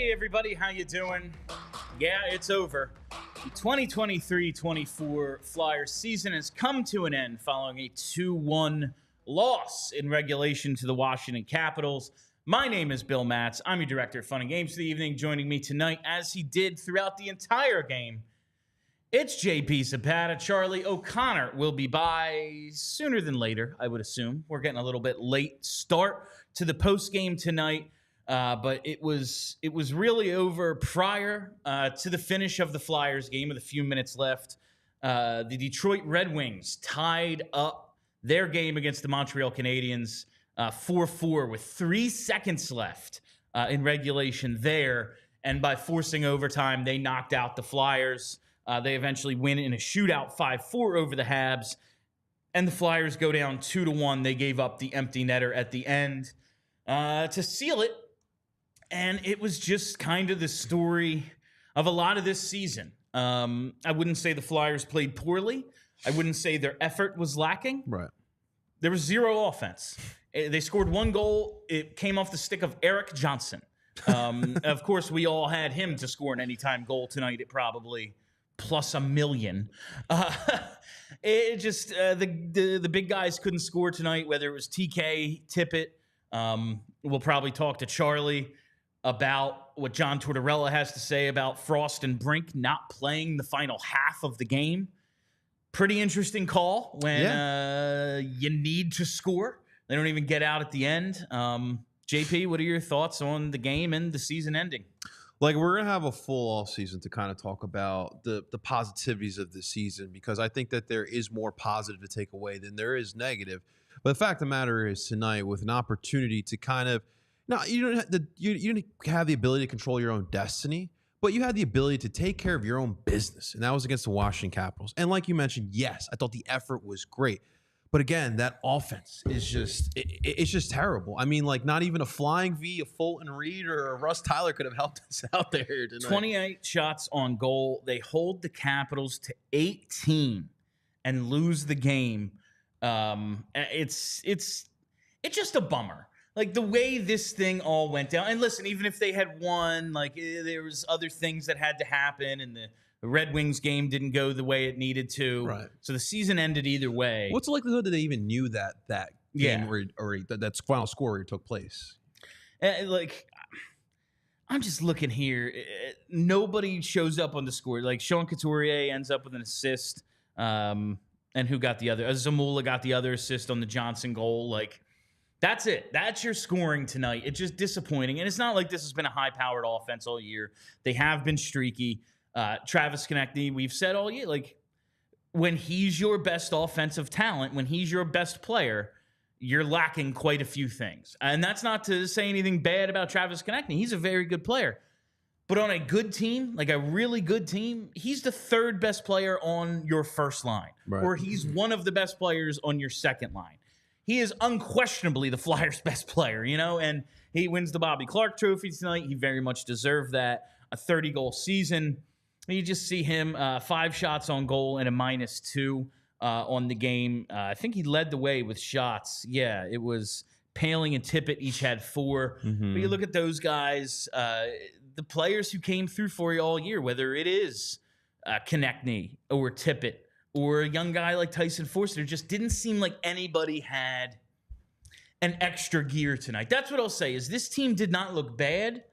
Hey everybody, how you doing? Yeah, it's over. The 2023-24 Flyers season has come to an end following a 2-1 loss in regulation to the Washington Capitals. My name is Bill Matz. I'm your director of fun and games for the evening. Joining me tonight, as he did throughout the entire game, it's JP Zapata. Charlie O'Connor will be by sooner than later, I would assume. We're getting a little bit late start to the post game tonight. But it was really over prior to the finish of the Flyers game with a few minutes left. The Detroit Red Wings tied up their game against the Montreal Canadiens 4-4 with 3 seconds left in regulation there. And by forcing overtime, they knocked out the Flyers. They eventually win in a shootout 5-4 over the Habs. And the Flyers go down 2-1. They gave up the empty netter at the end to seal it. And it was just kind of the story of a lot of this season. I wouldn't say the Flyers played poorly. I wouldn't say their effort was lacking. Right. There was zero offense. They scored 1 goal. It came off the stick of Erik Johnson. Of course, we all had him to score an anytime goal tonight at probably plus $1 million. It just the big guys couldn't score tonight, whether it was TK, Tippett. We'll probably talk to Charlie about what John Tortorella has to say about Frost and Brink not playing the final half of the game. Pretty interesting call when you need to score. They don't even get out at the end. JP, what are your thoughts on the game and the season ending? Like, we're going to have a full offseason to kind of talk about the positivities of the season, because I think that there is more positive to take away than there is negative. But the fact of the matter is, tonight, with an opportunity to kind of, now, you didn't have the ability to control your own destiny, but you had the ability to take care of your own business, and that was against the Washington Capitals. And like you mentioned, yes, I thought the effort was great. But again, that offense is just, it's just terrible. I mean, like, not even a flying V, a Fulton Reed, or a Russ Tyler could have helped us out there tonight. 28 shots on goal. They hold the Capitals to 18 and lose the game. It's just a bummer. Like, the way this thing all went down. And listen, even if they had won, like, there was other things that had to happen, and the Red Wings game didn't go the way it needed to. Right. So the season ended either way. What's the likelihood that they even knew that game or that final score took place? I'm just looking here. Nobody shows up on the score. Like, Sean Couturier ends up with an assist. And who got the other? Zamula got the other assist on the Johnson goal. Like, that's it. That's your scoring tonight. It's just disappointing. And it's not like this has been a high-powered offense all year. They have been streaky. Travis Konechny, we've said all year, like, when he's your best offensive talent, when he's your best player, you're lacking quite a few things. And that's not to say anything bad about Travis Konechny. He's a very good player. But on a good team, like a really good team, he's the 3rd best player on your first line. Right. Or he's one of the best players on your second line. He is unquestionably the Flyers' best player, and he wins the Bobby Clark Trophy tonight. He very much deserved that. A 30-goal season. You just see him 5 shots on goal and a -2 on the game. I think he led the way with shots. Yeah, it was Paling and Tippett each had 4. Mm-hmm. But you look at those guys, the players who came through for you all year, whether it is Konechny or Tippett, or a young guy like Tyson Forster, just didn't seem like anybody had an extra gear tonight. That's what I'll say, is this team did not look bad,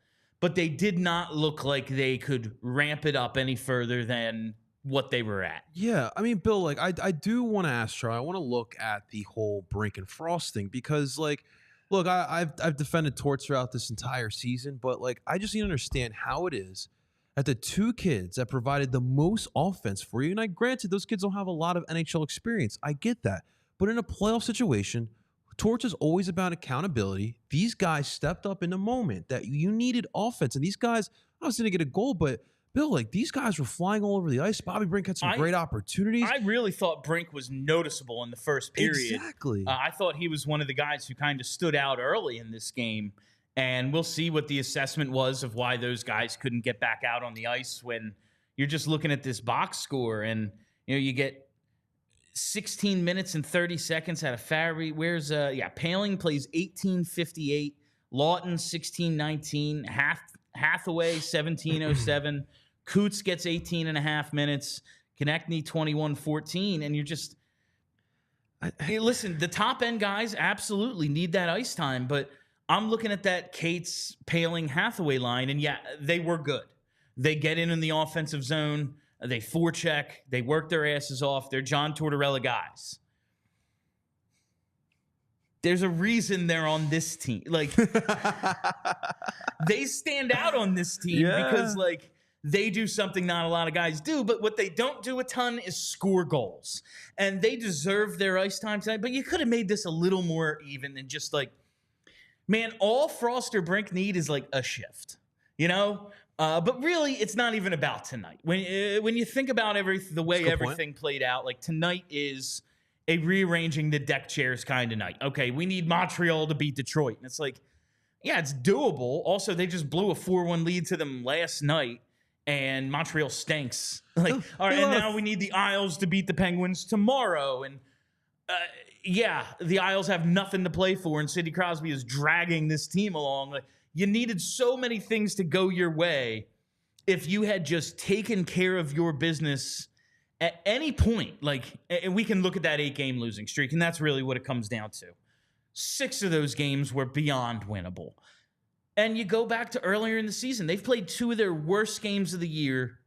but they did not look like they could ramp it up any further than what they were at. Yeah, I mean, Bill, like, I do want to ask Charlie, I want to look at the whole Brink and Frost thing, because, like, look, I've defended Torts throughout this entire season, but, like, I just need to understand how it is that the 2 kids that provided the most offense for you, and granted, those kids don't have a lot of NHL experience. I get that. But in a playoff situation, Torts is always about accountability. These guys stepped up in the moment that you needed offense. And these guys, I was going to get a goal, but Bill, like, these guys were flying all over the ice. Bobby Brink had some great opportunities. I really thought Brink was noticeable in the first period. Exactly. I thought he was one of the guys who kind of stood out early in this game. And we'll see what the assessment was of why those guys couldn't get back out on the ice when you're just looking at this box score. And, you get 16 minutes and 30 seconds out of Farry. Paling plays 18:58. Lawton 16:19. Hathaway 17:07. Coots gets 18 and a half minutes. Konechny 21:14, and you're just hey, listen, the top end guys absolutely need that ice time, but I'm looking at that Cates, Paling, Hathaway line, and yeah, they were good. They get in the offensive zone, they forecheck, they work their asses off. They're John Tortorella guys. There's a reason they're on this team. Like, they stand out on this team because, like, they do something not a lot of guys do, but what they don't do a ton is score goals. And they deserve their ice time tonight, but you could have made this a little more even than just like, man, all Frost or Brink need is like a shift, you know? But really, it's not even about tonight. When you think about the way everything played out, like tonight is a rearranging the deck chairs kind of night. Okay, we need Montreal to beat Detroit. And it's like, yeah, it's doable. Also, they just blew a 4-1 lead to them last night, and Montreal stinks. Like, all right, and now we need the Isles to beat the Penguins tomorrow. And yeah, the Isles have nothing to play for, and Sidney Crosby is dragging this team along. Like, you needed so many things to go your way if you had just taken care of your business at any point. Like, and we can look at that 8-game losing streak, and that's really what it comes down to. 6 of those games were beyond winnable. And you go back to earlier in the season, they've played 2 of their worst games of the year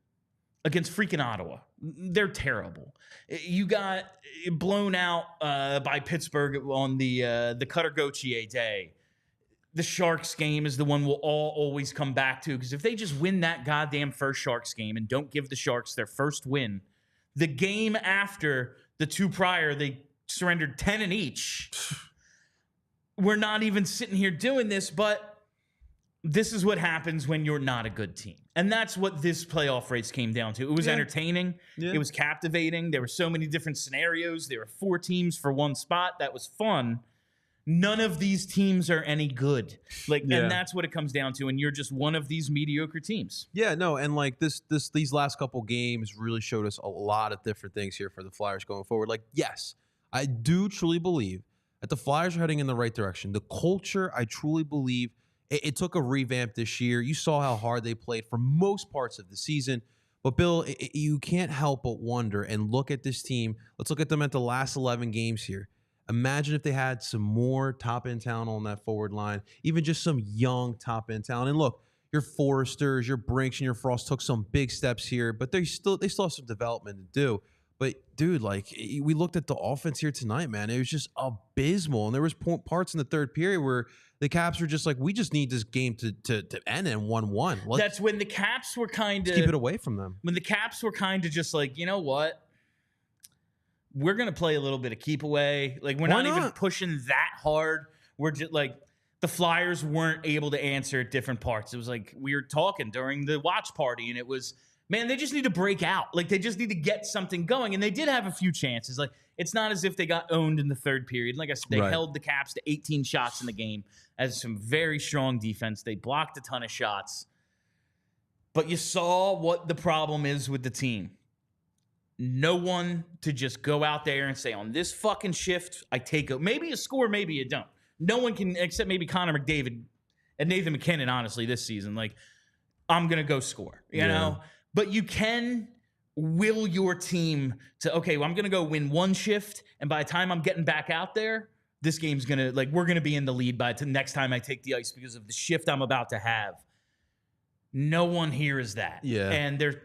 against freaking Ottawa. They're terrible. You got blown out by Pittsburgh on the Cutter Gauthier day. The Sharks game is the one we'll all always come back to, because if they just win that goddamn first Sharks game and don't give the Sharks their first win, the game after the 2 prior, they surrendered 10 in each. We're not even sitting here doing this, but this is what happens when you're not a good team. And that's what this playoff race came down to. It was entertaining. Yeah. It was captivating. There were so many different scenarios. There were 4 teams for 1 spot. That was fun. None of these teams are any good. And that's what it comes down to. And you're just one of these mediocre teams. Yeah, no, and like these last couple games really showed us a lot of different things here for the Flyers going forward. Like, yes, I do truly believe that the Flyers are heading in the right direction. The culture, I truly believe, it took a revamp this year. You saw how hard they played for most parts of the season. But, Bill, you can't help but wonder and look at this team. Let's look at them at the last 11 games here. Imagine if they had some more top-end talent on that forward line, even just some young top-end talent. And look, your Forresters, your Brinks, and your Frost took some big steps here, but they still have some development to do. But, dude, like, we looked at the offense here tonight, man. It was just abysmal. And there was parts in the third period where the Caps were just like, we just need this game to end in 1-1. That's when the Caps were kind of... keep it away from them. When the Caps were kind of just like, you know what? We're going to play a little bit of keep away. Like, we're not even pushing that hard. We're just like, the Flyers weren't able to answer at different parts. It was like, we were talking during the watch party, and it was, man, they just need to break out. Like, they just need to get something going. And they did have a few chances. Like, it's not as if they got owned in the third period. Like I said, they held the Caps to 18 shots in the game as some very strong defense. They blocked a ton of shots. But you saw what the problem is with the team. No one to just go out there and say, on this fucking shift, I take it. Maybe you score, maybe you don't. No one can, except maybe Connor McDavid and Nathan McKinnon, honestly, this season. Like, I'm going to go score, you know? But you can will your team to, okay, well, I'm going to go win 1 shift, and by the time I'm getting back out there, this game's going to, like, we're going to be in the lead by the next time I take the ice because of the shift I'm about to have. No one here is that. Yeah. And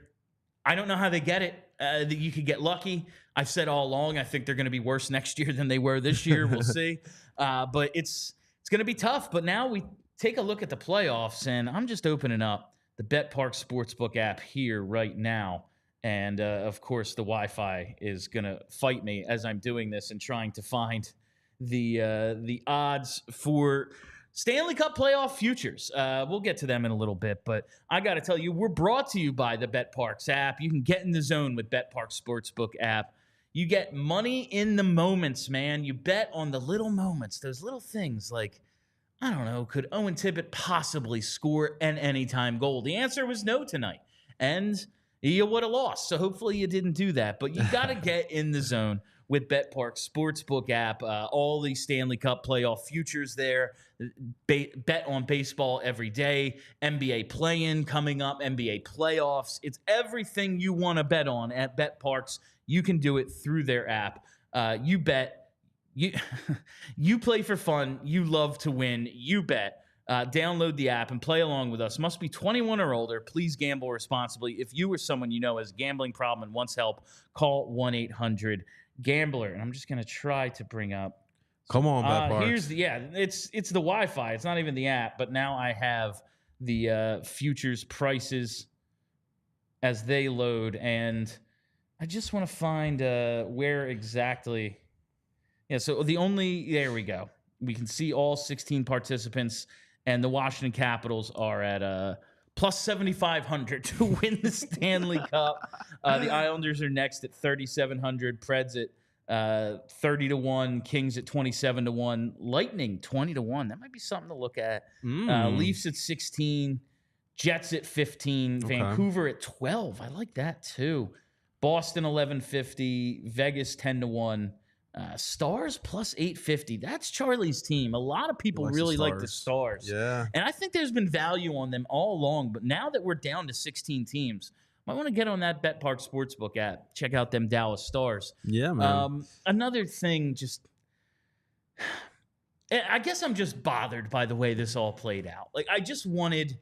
I don't know how they get it. That you could get lucky. I've said all along, I think they're going to be worse next year than they were this year. We'll see. But it's going to be tough. But now we take a look at the playoffs, and I'm just opening up the BetPark Sportsbook app here right now. And, of course, the Wi-Fi is going to fight me as I'm doing this and trying to find the odds for Stanley Cup playoff futures. We'll get to them in a little bit, but I got to tell you, we're brought to you by the BetParks app. You can get in the zone with BetPark Sportsbook app. You get money in the moments, man. You bet on the little moments, those little things like, I don't know, could Owen Tippett possibly score an anytime goal? The answer was no tonight, and you would have lost. So hopefully you didn't do that, but you got to get in the zone with BetParx Sportsbook app. All the Stanley Cup playoff futures there. Bet on baseball every day. NBA play-in coming up. NBA playoffs. It's everything you want to bet on at BetParx. You can do it through their app. You bet. You play for fun. You love to win. You bet. Download the app and play along with us. Must be 21 or older. Please gamble responsibly. If you or someone you know has a gambling problem and wants help, call 1-800-GAMBLER. And I'm just going to try to bring up. Come on, BetParx. It's the Wi-Fi. It's not even the app, but now I have the futures prices as they load, and I just want to find where exactly. Yeah, so there we go. We can see all 16 participants, and the Washington Capitals are at plus 7,500 to win the Stanley Cup. The Islanders are next at 3,700. Preds at 30-1. Kings at 27-1. Lightning 20-1. That might be something to look at. Leafs at 16. Jets at 15. Okay. Vancouver at 12. I like that too. Boston 11.50. Vegas 10-1. Stars plus 850. That's Charlie's team. A lot of people really like the Stars. Yeah. And I think there's been value on them all along. But now that we're down to 16 teams, might want to get on that BetParx Sportsbook app. Check out them Dallas Stars. Yeah, man. Another thing, I guess I'm just bothered by the way this all played out. Like, I just wanted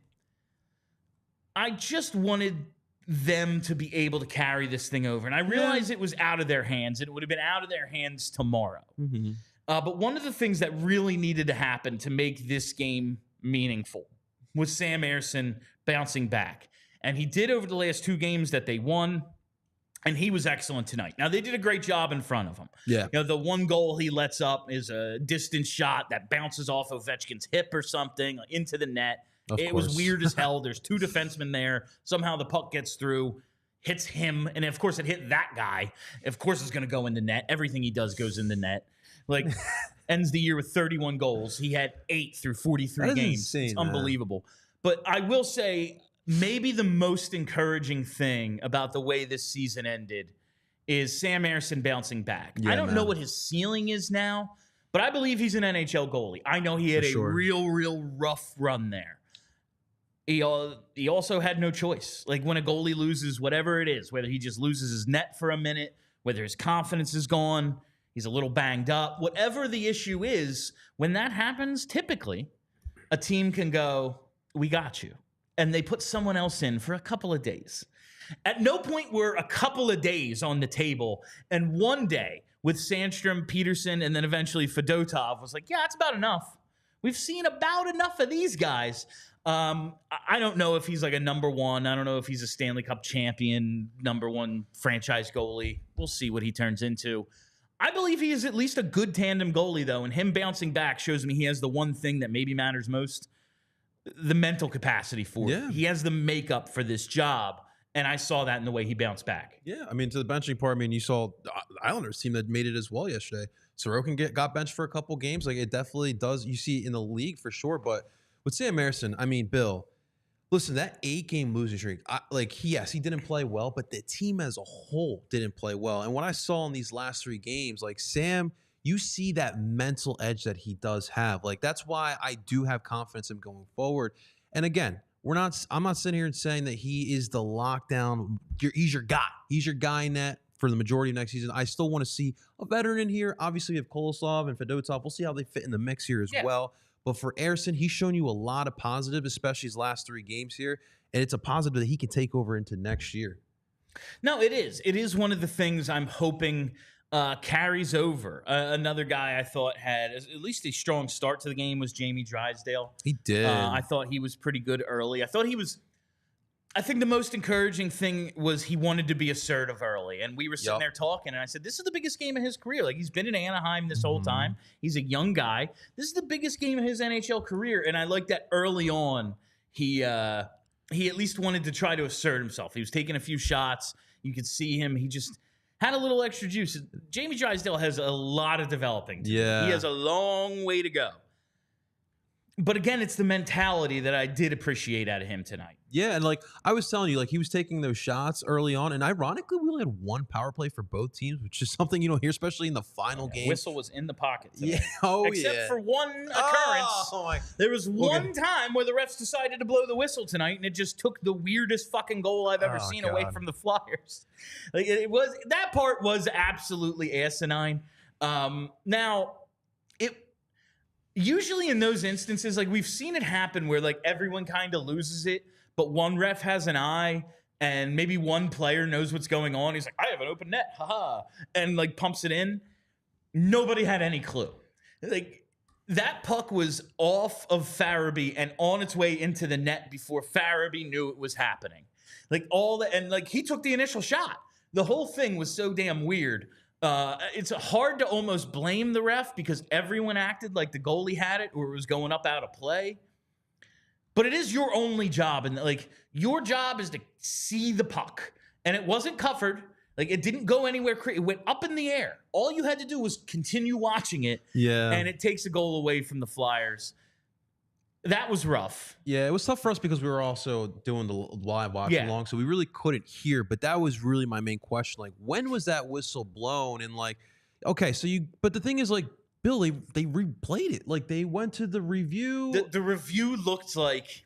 them to be able to carry this thing over. And I realized it was out of their hands, and it would have been out of their hands tomorrow. Mm-hmm. But one of the things that really needed to happen to make this game meaningful was Sam Ersson bouncing back. And he did over the last 2 games that they won, and he was excellent tonight. Now, they did a great job in front of him. Yeah. The one goal he lets up is a distance shot that bounces off Ovechkin's hip or something into the net. It was weird as hell. There's 2 defensemen there. Somehow the puck gets through, hits him, and of course it hit that guy. Of course it's going to go in the net. Everything he does goes in the net. Like, ends the year with 31 goals. He had 8 through 43 games. Insane, it's unbelievable. But I will say, maybe the most encouraging thing about the way this season ended is Sam Ersson bouncing back. I don't know what his ceiling is now, but I believe he's an NHL goalie. I know he had a real rough run there. He also had no choice. Like, when a goalie loses whatever it is, whether he just loses his net for a minute, whether his confidence is gone, he's a little banged up, whatever the issue is, when that happens, typically a team can go, we got you. And they put someone else in for a couple of days. At no point were a couple of days on the table, and one day with Sandstrom, Peterson, and then eventually Fedotov was like, yeah, that's about enough. We've seen about enough of these guys. I don't know if he's like a number 1. I don't know if he's a Stanley Cup champion, number 1 franchise goalie. We'll see what he turns into. I believe he is at least a good tandem goalie, though, and him bouncing back shows me he has the one thing that maybe matters most, the mental capacity for it. He has the makeup for this job, and I saw that in the way he bounced back. Yeah, I mean, to the benching part, I mean, you saw the Islanders team that made it as well yesterday. Sorokin got benched for a couple games. Like, it definitely does. You see it in the league for sure, but with Sam Ersson, I mean, Bill, listen, that 8-game losing streak, he didn't play well, but the team as a whole didn't play well. And what I saw in these last 3 games, like, Sam, you see that mental edge that he does have. Like, that's why I do have confidence in him going forward. And again, I'm not sitting here and saying that he is the lockdown. He's your guy. He's your guy in that for the majority of next season. I still want to see a veteran in here. Obviously, we have Kolosov and Fedotov. We'll see how they fit in the mix here as well. But for Ersson, he's shown you a lot of positive, especially his last 3 games here. And it's a positive that he can take over into next year. No, it is. It is one of the things I'm hoping carries over. Another guy I thought had at least a strong start to the game was Jamie Drysdale. He did. I thought he was pretty good early. I think the most encouraging thing was he wanted to be assertive early. And we were sitting there talking, and I said, this is the biggest game of his career. Like, he's been in Anaheim this whole time. He's a young guy. This is the biggest game of his NHL career. And I like that early on, he at least wanted to try to assert himself. He was taking a few shots. You could see him. He just had a little extra juice. Jamie Drysdale has a lot of developing to do. He has a long way to go. But again, it's the mentality that I did appreciate out of him tonight. Yeah, and like I was telling you, like he was taking those shots early on, and ironically, we only had one power play for both teams, which is something you don't hear, especially in the final game. Whistle was in the pocket today. Yeah, Except for one occurrence. There was one time where the refs decided to blow the whistle tonight, and it just took the weirdest fucking goal I've ever seen away from the Flyers. Like that part was absolutely asinine. Now, usually in those instances, like we've seen it happen where like everyone kind of loses it, but one ref has an eye and maybe one player knows what's going on. He's like, I have an open net, haha, and like pumps it in. Nobody had any clue. Like that puck was off of Farabee and on its way into the net before Farabee knew it was happening. Like and like he took the initial shot. The whole thing was so damn weird. It's hard to almost blame the ref because everyone acted like the goalie had it or it was going up out of play. But it is your only job. And like your job is to see the puck. And it wasn't covered. Like it didn't go anywhere. It went up in the air. All you had to do was continue watching it. Yeah. And it takes a goal away from the Flyers. That was rough. Yeah, it was tough for us because we were also doing the live watch along, so we really couldn't hear. But that was really my main question. Like, when was that whistle blown? And like, okay, so but the thing is, like, Bill, they replayed it. Like, they went to the review. The review looked like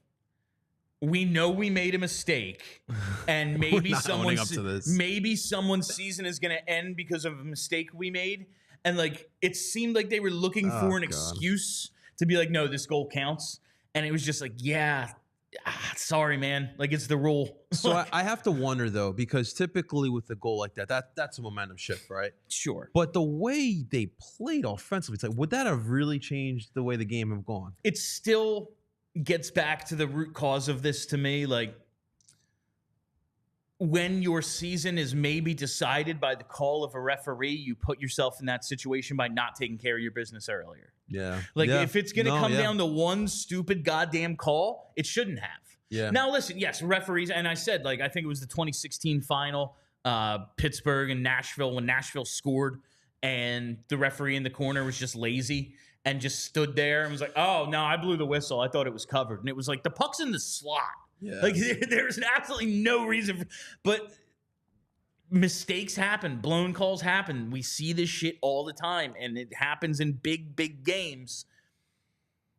we know we made a mistake, and maybe someone's season is going to end because of a mistake we made. And like, it seemed like they were looking for an excuse to be like, no, this goal counts. And it was just like, sorry, man. Like, it's the rule. So I have to wonder, though, because typically with a goal like that's a momentum shift, right? Sure. But the way they played offensively, it's like, would that have really changed the way the game have gone? It still gets back to the root cause of this to me. Like, when your season is maybe decided by the call of a referee, you put yourself in that situation by not taking care of your business earlier. Yeah. Like, if it's going to come down to one stupid goddamn call, it shouldn't have. Yeah. Now, listen, yes, referees, and I said, like, I think it was the 2016 final, Pittsburgh and Nashville, when Nashville scored, and the referee in the corner was just lazy and just stood there and was like, oh, no, I blew the whistle. I thought it was covered. And it was like, the puck's in the slot. Yeah. Like, there's absolutely no reason. But mistakes happen. Blown calls happen. We see this shit all the time, and it happens in big, big games.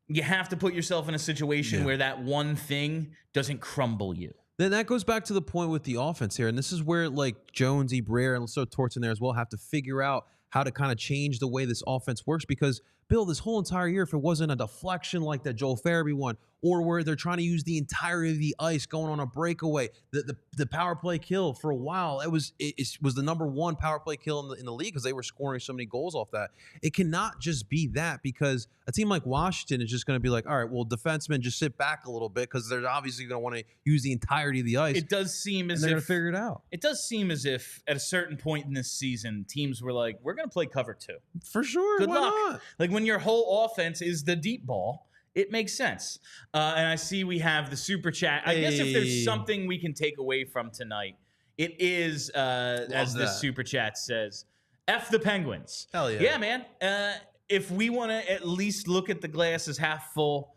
You have to put yourself in a situation where that one thing doesn't crumble you. Then that goes back to the point with the offense here. And this is where, like, Jones, Ebrard, and let's throw Torts in there as well, have to figure out how to kind of change the way this offense works. Because, Bill, this whole entire year, if it wasn't a deflection like that Joel Farabee one, or where they're trying to use the entirety of the ice going on a breakaway, the power play kill for a while, it was the number one power play kill in the league because they were scoring so many goals off that. It cannot just be that, because a team like Washington is just going to be like, all right, well, defensemen just sit back a little bit because they're obviously going to want to use the entirety of the ice. It does seem as if they're going to figure it out. It does seem as if at a certain point in this season, teams were like, we're going to play cover two. For sure. Good Why luck. not? Like, when your whole offense is the deep ball, it makes sense. And I see we have the super chat. I guess if there's something we can take away from tonight, it is, as the super chat says, F the Penguins. Hell yeah. Yeah, man. If we want to at least look at the glass as half full,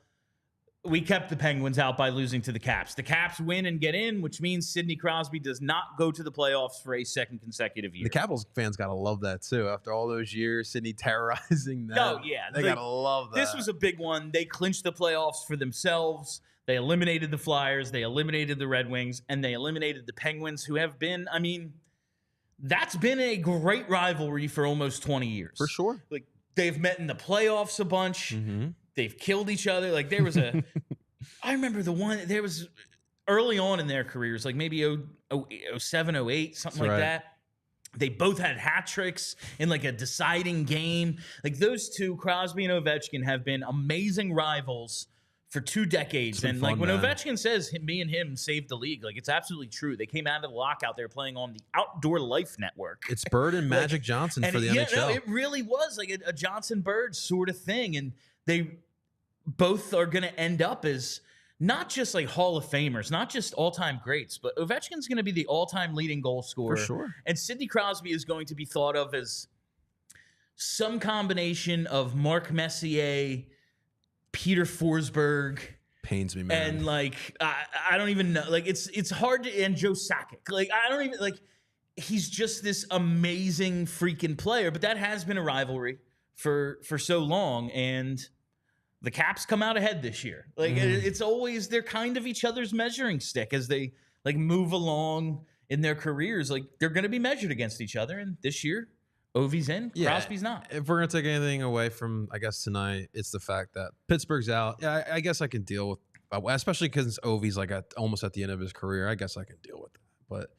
we kept the Penguins out by losing to the Caps. The Caps win and get in, which means Sidney Crosby does not go to the playoffs for a second consecutive year. The Capitals fans got to love that, too. After all those years, Sidney terrorizing them. Oh, yeah. They got to love that. This was a big one. They clinched the playoffs for themselves. They eliminated the Flyers. They eliminated the Red Wings. And they eliminated the Penguins, who have been, I mean, that's been a great rivalry for almost 20 years. For sure. Like, they've met in the playoffs a bunch. Mm-hmm. They've killed each other. Like, there was I remember there was early on in their careers, like maybe 07, 08, something like that. They both had hat tricks in like a deciding game. Like, those two, Crosby and Ovechkin, have been amazing rivals for 2 decades. And like, when Ovechkin says me and him saved the league, like, it's absolutely true. They came out of the lockout. They were playing on the Outdoor Life Network. It's Bird and Magic Johnson for the NHL. No, it really was like a Johnson Bird sort of thing. And they both are going to end up as not just like Hall of Famers, not just all-time greats, but Ovechkin's going to be the all-time leading goal scorer. For sure. And Sidney Crosby is going to be thought of as some combination of Mark Messier Peter Forsberg. Pains me, man. And like I don't even know. Like it's hard to. And Joe Sakic. Like I don't even like. He's just this amazing freaking player. But that has been a rivalry for so long, and the Caps come out ahead this year. Like it's always they're kind of each other's measuring stick as they like move along in their careers. Like they're going to be measured against each other. And this year, Ovi's in, Crosby's not. If we're going to take anything away from, I guess, tonight, it's the fact that Pittsburgh's out. Yeah, I guess I can deal with, especially because Ovi's like almost at the end of his career. I guess I can deal with that. But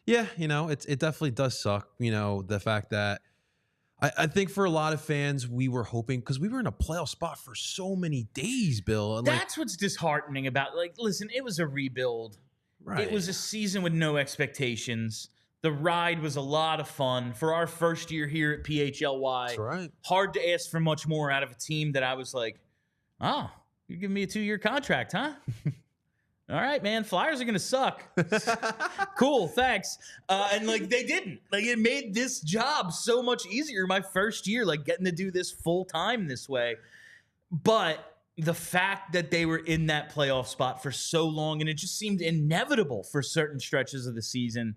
yeah, it definitely does suck. The fact that I think for a lot of fans, we were hoping, because we were in a playoff spot for so many days, Bill. And that's what's disheartening about, listen, it was a rebuild. Right. It was a season with no expectations. The ride was a lot of fun for our first year here at PHLY. That's right. Hard to ask for much more out of a team that I was like, oh, you're giving me a 2-year contract, huh? All right, man. Flyers are going to suck. Cool, thanks. And they didn't. It made this job so much easier my first year, getting to do this full time this way. But the fact that they were in that playoff spot for so long, and it just seemed inevitable for certain stretches of the season,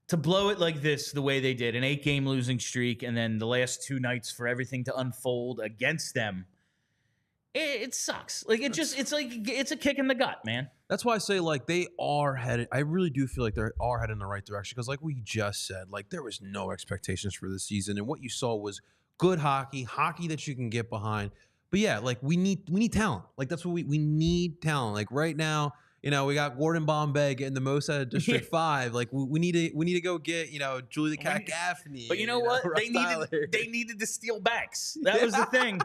to blow it like this the way they did, an 8-game losing streak, and then the last 2 nights for everything to unfold against them, it sucks. It's a kick in the gut, man. That's why I say they are headed. I really do feel like they are headed in the right direction, because like we just said, there was no expectations for this season, and what you saw was good hockey that you can get behind. But yeah, we need talent. That's what we need talent. Right now, we got Gordon Bombay getting the most out of District 5. We need to go get, Julie the Cat Gaffney. But you know what? They needed to steal Banks. That was the thing.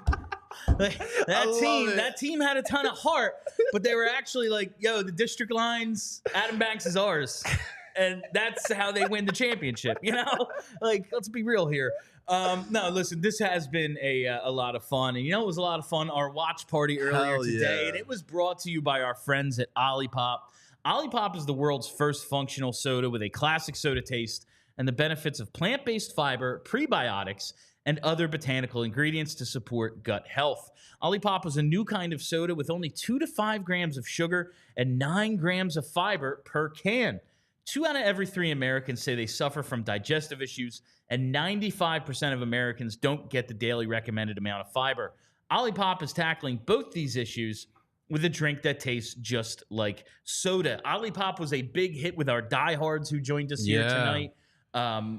That team had a ton of heart, but they were actually the district lines, Adam Banks is ours. And that's how they win the championship, let's be real here. No, listen, this has been a lot of fun. And it was a lot of fun, our watch party earlier today. Yeah. And it was brought to you by our friends at Ollipop. Ollipop is the world's first functional soda with a classic soda taste and the benefits of plant-based fiber, prebiotics, and other botanical ingredients to support gut health. Ollipop is a new kind of soda with only 2 to 5 grams of sugar and 9 grams of fiber per can. 2 out of every 3 Americans say they suffer from digestive issues, and 95% of Americans don't get the daily recommended amount of fiber. Ollipop is tackling both these issues with a drink that tastes just like soda. Ollipop was a big hit with our diehards who joined us here tonight.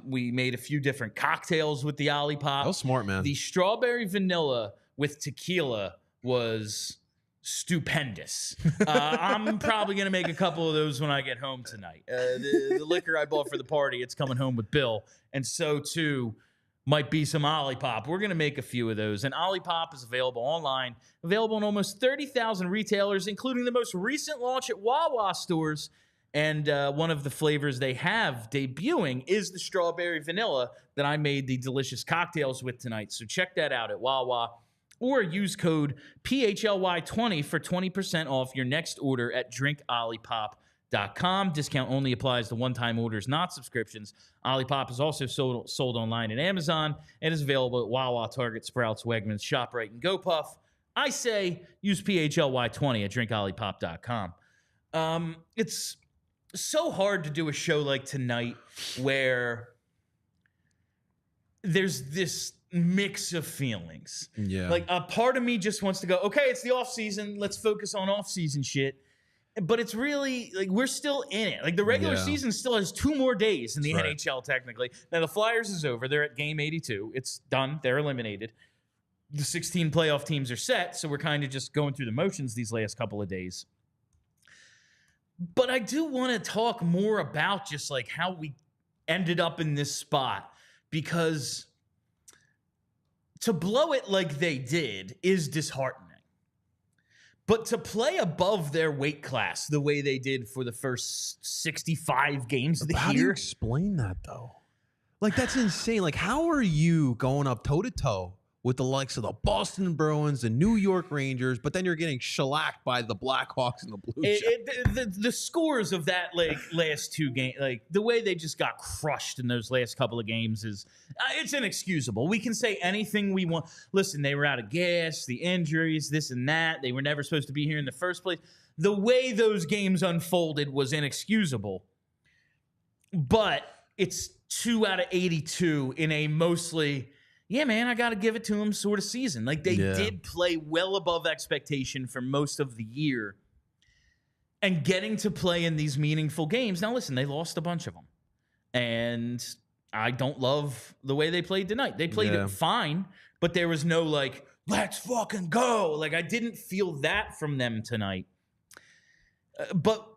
We made a few different cocktails with the Ollipop. That was smart, man. The strawberry vanilla with tequila was stupendous. I'm probably going to make a couple of those when I get home tonight. The liquor I bought for the party, it's coming home with Bill. And so, too, might be some Ollipop. We're going to make a few of those. And Ollipop is available online, available in almost 30,000 retailers, including the most recent launch at Wawa stores. And one of the flavors they have debuting is the strawberry vanilla that I made the delicious cocktails with tonight. So check that out at Wawa, or use code PHLY20 for 20% off your next order at drinkollipop.com. Discount only applies to one-time orders, not subscriptions. Ollipop is also sold online at Amazon and is available at Wawa, Target, Sprouts, Wegmans, ShopRite, and GoPuff. I say use PHLY20 at drinkollipop.com. It's so hard to do a show like tonight where there's this mix of feelings. Yeah. A part of me just wants to go, okay, it's the off season. Let's focus on off season shit. But it's really we're still in it. The regular season still has 2 more days in the NHL technically. Now the Flyers is over. They're at game 82. It's done. They're eliminated. The 16 playoff teams are set. So we're kind of just going through the motions these last couple of days. But I do want to talk more about just how we ended up in this spot, because to blow it like they did is disheartening. But to play above their weight class the way they did for the first 65 games of the year. How do you explain that, though? That's insane. How are you going up toe-to-toe with the likes of the Boston Bruins, the New York Rangers, but then you're getting shellacked by the Blackhawks and the Blue Jays. The scores of that last two games, like the way they just got crushed in those last couple of games is it's inexcusable. We can say anything we want. Listen, they were out of gas, the injuries, this and that. They were never supposed to be here in the first place. The way those games unfolded was inexcusable. But it's 2 out of 82 in a mostly, yeah, man, I got to give it to them sort of season. Like they did play well above expectation for most of the year. And getting to play in these meaningful games. Now, listen, they lost a bunch of them. And I don't love the way they played tonight. They played it fine, but there was no like, let's fucking go. Like I didn't feel that from them tonight. But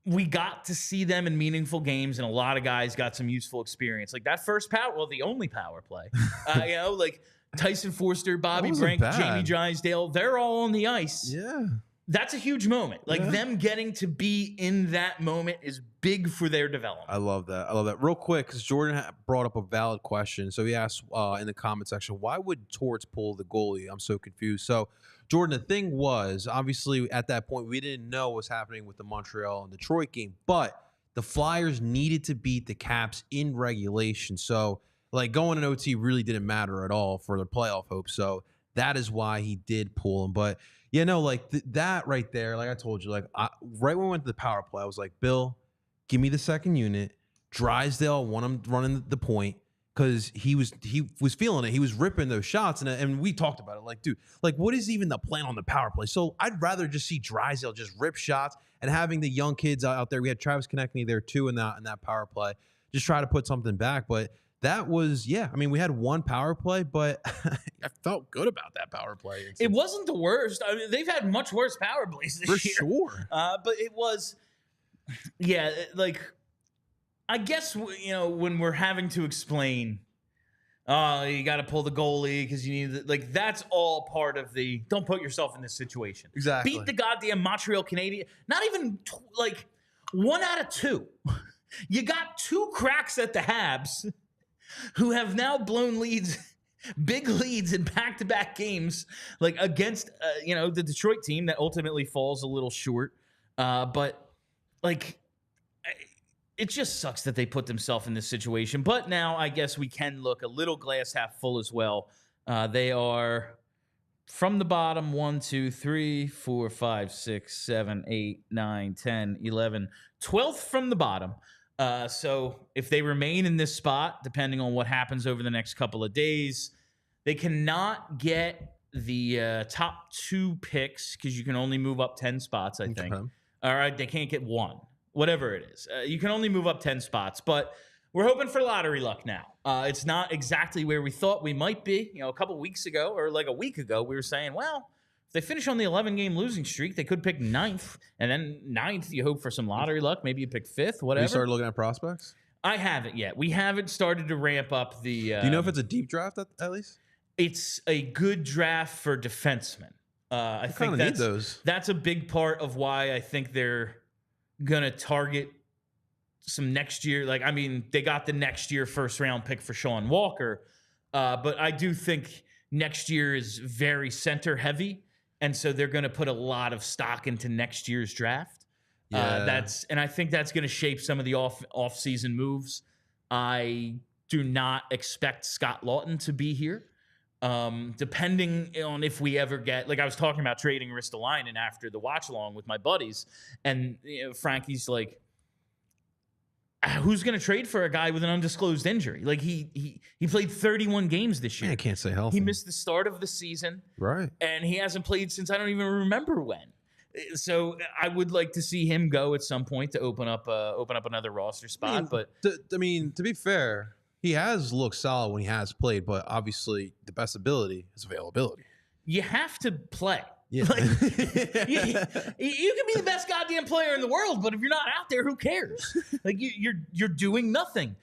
we got to see them in meaningful games, and a lot of guys got some useful experience. Like that first the only power play. Like Tyson Forster, Bobby Brink, Jamie Drysdale, they're all on the ice. Yeah. That's a huge moment. Like them getting to be in that moment is big for their development. I love that. Real quick, because Jordan brought up a valid question. So he asked in the comment section, why would Torts pull the goalie? I'm so confused. So, Jordan, the thing was, obviously, at that point, we didn't know what was happening with the Montreal and Detroit game, but the Flyers needed to beat the Caps in regulation. So, like, going in OT really didn't matter at all for their playoff hopes. So, that is why he did pull him. But, like, that right there, like I told you, like, right when we went to the power play, I was like, Bill, give me the second unit. Drysdale, want him running the point. Because he was feeling it. He was ripping those shots. And we talked about it. Like, dude, like, what is even the plan on the power play? So I'd rather just see Drysdale just rip shots and having the young kids out there. We had Travis Konechny there, too, in that power play. Just try to put something back. But that was, I mean, we had one power play, but I felt good about that power play. It wasn't the worst. I mean, they've had much worse power plays this year. For sure. But it was, like, I guess, when we're having to explain, you got to pull the goalie because you need, like, that's all part of the, don't put yourself in this situation. Exactly. Beat the goddamn Montreal Canadiens. Not even, 1 out of 2. You got 2 cracks at the Habs who have now blown leads, big leads in back-to-back games, like, against, the Detroit team that ultimately falls a little short. But, like, it just sucks that they put themselves in this situation. But now I guess we can look a little glass half full as well. They are from the bottom 1, 2, 3, 4, 5, 6, 7, 8, 9, 10, 11, 12th from the bottom. So if they remain in this spot, depending on what happens over the next couple of days, they cannot get the top 2 picks because you can only move up 10 spots, I think. Okay. All right, they can't get 1. Whatever it is. You can only move up 10 spots, but we're hoping for lottery luck now. It's not exactly where we thought we might be. A couple weeks ago or like a week ago, we were saying, well, if they finish on the 11-game losing streak, they could pick 9th. And then 9th, you hope for some lottery luck. Maybe you pick 5th, whatever. You started looking at prospects? I haven't yet. We haven't started to ramp up the... Do you know if it's a deep draft at least? It's a good draft for defensemen. I think that's a big part of why I think they're going to target some next year. Like, I mean, they got the next year first round pick for Sean Walker. But I do think next year is very center heavy. And so they're going to put a lot of stock into next year's draft. And I think that's going to shape some of the off-season moves. I do not expect Scott Lawton to be here. Depending on if we ever get, like I was talking about trading Ristolainen after the watch along with my buddies, and Frankie's like, who's going to trade for a guy with an undisclosed injury? Like he played 31 games this year. I can't say healthy. He missed the start of the season, right? And he hasn't played since I don't even remember when. So I would like to see him go at some point to open up another roster spot. To be fair, he has looked solid when he has played, but obviously the best ability is availability. You have to play. Yeah. Like, you can be the best goddamn player in the world, but if you're not out there, who cares? Like you're doing nothing.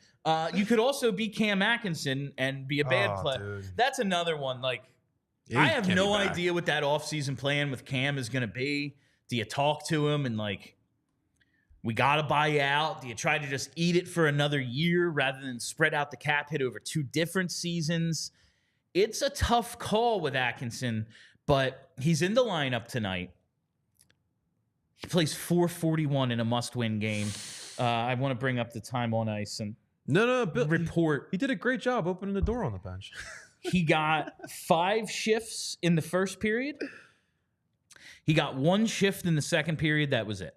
You could also be Cam Atkinson and be a bad player. Dude. That's another one. Like I have no idea what that offseason plan with Cam is going to be. Do you talk to him and like, we got to buy out? Do you try to just eat it for another year rather than spread out the cap hit over 2 different seasons? It's a tough call with Atkinson, but he's in the lineup tonight. He plays 441 in a must-win game. I want to bring up the time on ice and Bill, report. He did a great job opening the door on the bench. He got 5 shifts in the first period. He got 1 shift in the second period. That was it.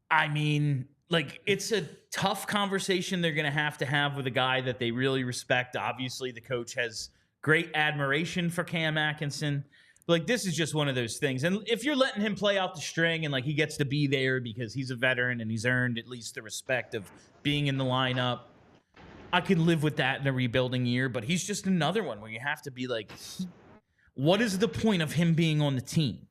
I mean, like, it's a tough conversation they're going to have with a guy that they really respect. Obviously, the coach has great admiration for Cam Atkinson. But, like, this is just one of those things. And if you're letting him play out the string and, like, he gets to be there because he's a veteran and he's earned at least the respect of being in the lineup, I could live with that in a rebuilding year. But he's just another one where you have to be like, what is the point of him being on the team?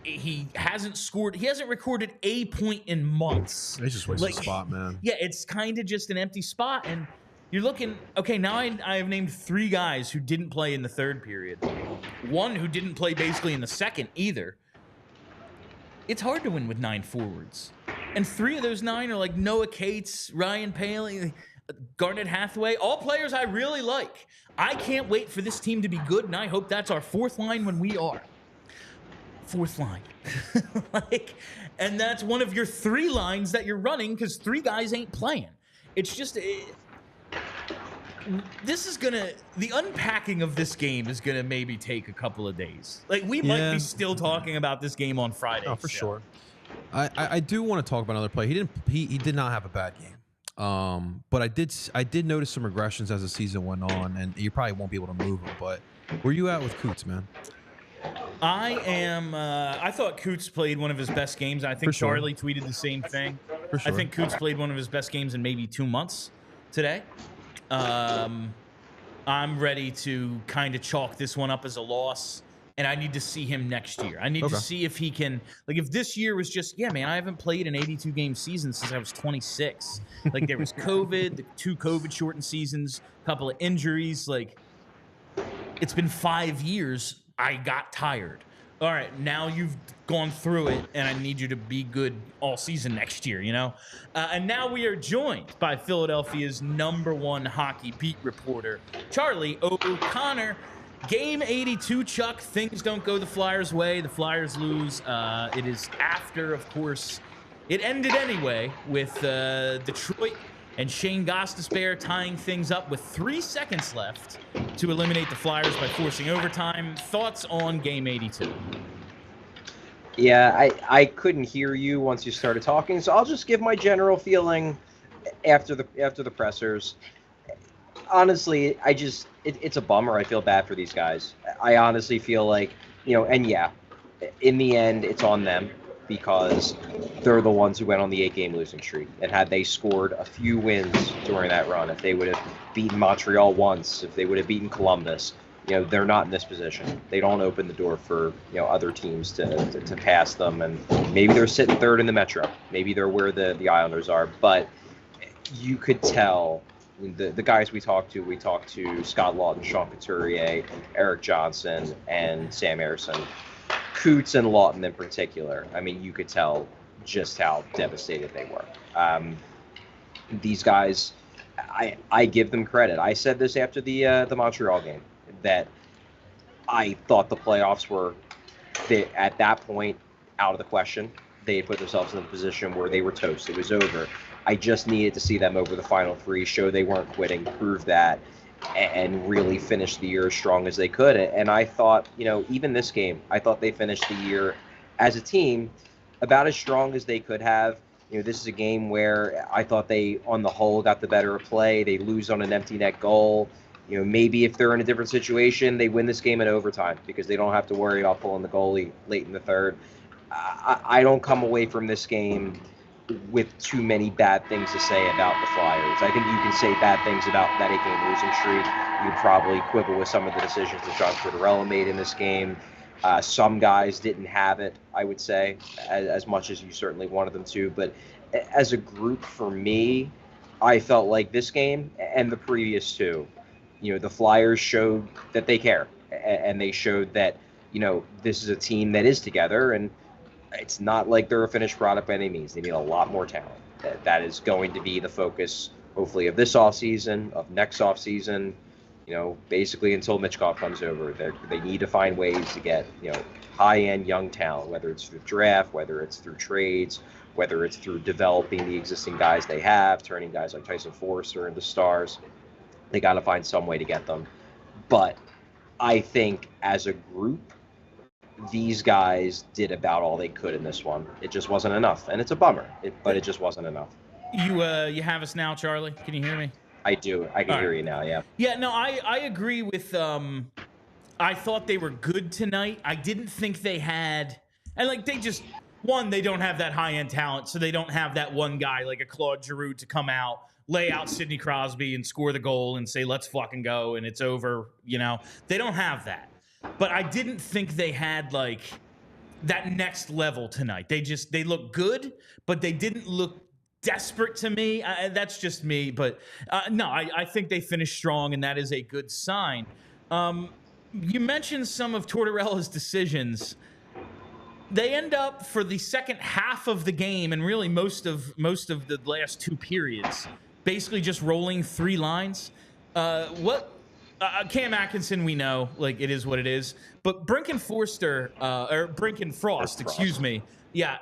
He hasn't scored. He hasn't recorded a point in months. He's just wasting a spot, man. Yeah, it's kind of just an empty spot. And you're looking, okay, now I have named 3 guys who didn't play in the third period. 1 who didn't play basically in the second either. It's hard to win with 9 forwards. And 3 of those 9 are like Noah Cates, Ryan Paley, Garnet Hathaway, all players I really like. I can't wait for this team to be good, and I hope that's our 4th line when we are. 4th line. And that's one of your 3 lines that you're running because 3 guys ain't playing. It's just... the unpacking of this game is going to maybe take a couple of days. Like, we might be still talking about this game on Friday. Oh, for sure. I do want to talk about another play. He did not have a bad game. But I did notice some regressions as the season went on, and you probably won't be able to move him. But where you at with Coots, man? I thought Coots played one of his best games. I think Charlie tweeted the same thing. For sure. I think Coots played one of his best games in maybe 2 months today. I'm ready to kind of chalk this one up as a loss, and I need to see him next year. I need to see if he can, like, if this year was just, yeah, man, I haven't played an 82-game season since I was 26. Like, there was COVID, the 2 COVID-shortened seasons, a couple of injuries. Like, it's been 5 years. I got tired. All right, now you've gone through it, and I need you to be good all season next year, you know? And now we are joined by Philadelphia's #1 hockey beat reporter, Charlie O'Connor. Game 82, Chuck. Things don't go the Flyers' way. The Flyers lose. It is after, of course, it ended anyway with Detroit and Shayne Gostisbehere tying things up with 3 seconds left to eliminate the Flyers by forcing overtime. Thoughts on Game 82? Yeah, I couldn't hear you once you started talking, so I'll just give my general feeling after the pressers. Honestly, it's a bummer. I feel bad for these guys. I honestly feel like, and yeah, in the end, it's on them, because they're the ones who went on the 8-game losing streak. And had they scored a few wins during that run, if they would have beaten Montreal once, if they would have beaten Columbus, they're not in this position. They don't open the door for, other teams to pass them. And maybe they're sitting 3rd in the Metro. Maybe they're where the Islanders are. But you could tell the guys we talked to Scott Lawton, Sean Couturier, Erik Johnson, and Sam Ersson. Coots and Lawton in particular, I mean, you could tell just how devastated they were. These guys, I give them credit. I said this after the Montreal game, that I thought the playoffs were, at that point, out of the question. They had put themselves in a position where they were toast. It was over. I just needed to see them over the final 3, show they weren't quitting, prove that, and really finish the year as strong as they could. And I thought, even this game, I thought they finished the year as a team about as strong as they could have. This is a game where I thought they, on the whole, got the better of play. They lose on an empty net goal. Maybe if they're in a different situation, they win this game in overtime because they don't have to worry about pulling the goalie late in the third. I don't come away from this game with too many bad things to say about the Flyers. I think you can say bad things about that 8-game losing streak. You'd probably quibble with some of the decisions that John Tortorella made in this game. Some guys didn't have it, I would say, as much as you certainly wanted them to. But as a group, for me, I felt like this game and the previous 2, the Flyers showed that they care. And they showed that, this is a team that is together, and it's not like they're a finished product by any means. They need a lot more talent. That is going to be the focus, hopefully, of this offseason, of next offseason. basically until Mitchkov comes over. They need to find ways to get, high-end young talent, whether it's through draft, whether it's through trades, whether it's through developing the existing guys they have, turning guys like Tyson Forster into stars. They got to find some way to get them. But I think as a group, these guys did about all they could in this one. It just wasn't enough, and it's a bummer, but it just wasn't enough. You have us now, Charlie? Can you hear me? I do. I can hear you now, yeah. Yeah, no, I agree with I thought they were good tonight. I didn't think they had, and they don't have that high-end talent, so they don't have that one guy like a Claude Giroux to come out, lay out Sidney Crosby and score the goal and say, let's fucking go, and it's over, They don't have that. But I didn't think they had, that next level tonight. They look good, but they didn't look desperate to me. That's just me. But, no, I think they finished strong, and that is a good sign. You mentioned some of Tortorella's decisions. They end up for the second half of the game and really most of the last two periods, basically just rolling three lines. Cam Atkinson, we know, it is what it is. But Brink and Frost, excuse me,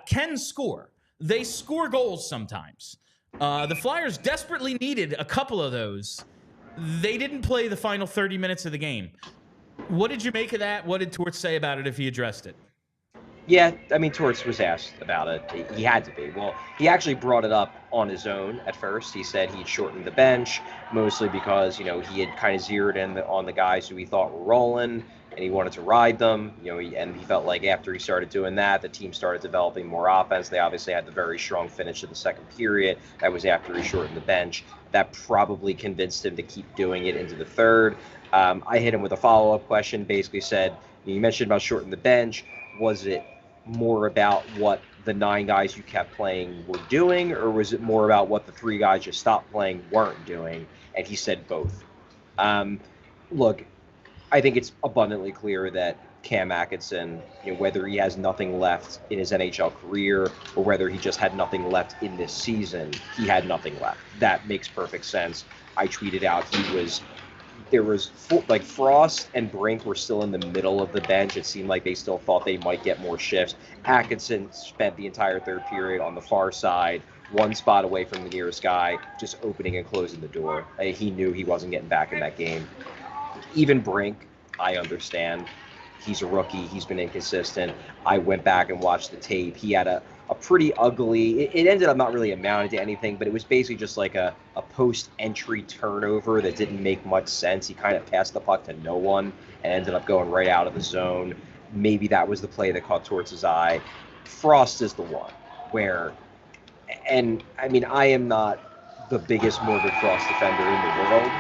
can score. They score goals sometimes. The Flyers desperately needed a couple of those. They didn't play the final 30 minutes of the game. What did you make of that? What did Torts say about it if he addressed it? Yeah, Torts was asked about it. He had to be. Well, he actually brought it up on his own at first. He said he'd shortened the bench, mostly because, he had kind of zeroed in on the guys who he thought were rolling, and he wanted to ride them. And he felt like after he started doing that, the team started developing more offense. They obviously had the very strong finish of the second period. That was after he shortened the bench. That probably convinced him to keep doing it into the third. I hit him with a follow-up question, basically said, you mentioned about shortening the bench. Was it more about what the 9 guys you kept playing were doing, or was it more about what the 3 guys you stopped playing weren't doing? And he said both. Look, I think it's abundantly clear that Cam Atkinson, whether he has nothing left in his NHL career or whether he just had nothing left in this season, he had nothing left. That makes perfect sense. I tweeted out there was Frost and Brink were still in the middle of the bench. It seemed like they still thought they might get more shifts. Atkinson spent the entire third period on the far side, one spot away from the nearest guy, just opening and closing the door. He knew he wasn't getting back in that game. Even Brink, I understand. He's a rookie. He's been inconsistent. I went back and watched the tape. He had a pretty ugly, it ended up not really amounting to anything, but it was basically just like a post-entry turnover that didn't make much sense. He kind of passed the puck to no one and ended up going right out of the zone. Maybe that was the play that caught Torts' eye. Frost is the one where, and I mean, I am not the biggest Morgan Frost defender in the world.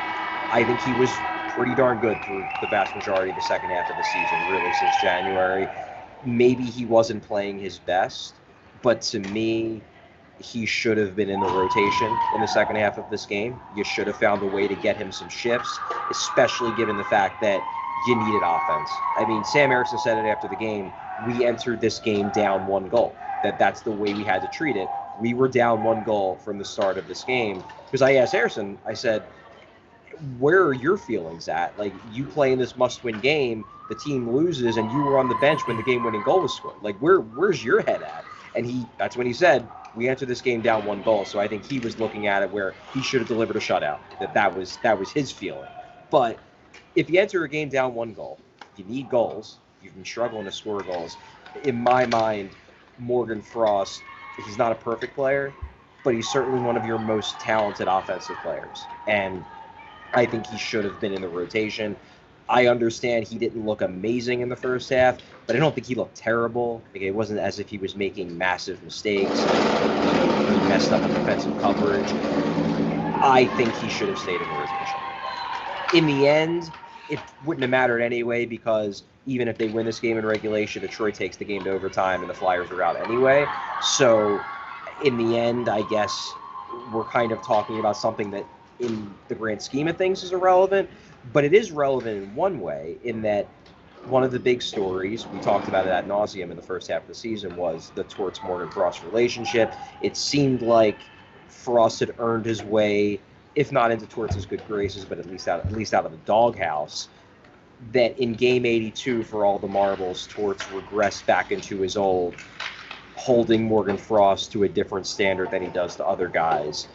I think he was pretty darn good through the vast majority of the second half of the season, really since January. Maybe he wasn't playing his best, but to me, he should have been in the rotation in the second half of this game. You should have found a way to get him some shifts, especially given the fact that you needed offense. I mean, Sam Erickson said it after the game. We entered this game down 1 goal. That's the way we had to treat it. We were down 1 goal from the start of this game. Because I asked Harrison, I said, where are your feelings at? Like, you play in this must-win game, the team loses, and you were on the bench when the game-winning goal was scored. Like, where's your head at? And that's when he said, we entered this game down 1 goal. So I think he was looking at it where he should have delivered a shutout. That was his feeling. But if you enter a game down 1 goal, you need goals. You've been struggling to score goals. In my mind, Morgan Frost, he's not a perfect player, but he's certainly one of your most talented offensive players. And I think he should have been in the rotation. I understand he didn't look amazing in the first half, but I don't think he looked terrible. It wasn't as if he was making massive mistakes. He messed up in defensive coverage. I think he should have stayed in the rotation. In the end, it wouldn't have mattered anyway, because even if they win this game in regulation, Detroit takes the game to overtime and the Flyers are out anyway. So in the end, I guess we're kind of talking about something that in the grand scheme of things is irrelevant, but it is relevant in one way, in that one of the big stories, we talked about it ad nauseum in the first half of the season, was the Torts-Morgan Frost relationship. It seemed like Frost had earned his way if not into Torts' good graces, but at least out of the doghouse, that in game 82 for all the marbles, Torts regressed back into his old holding Morgan Frost to a different standard than he does to other guys.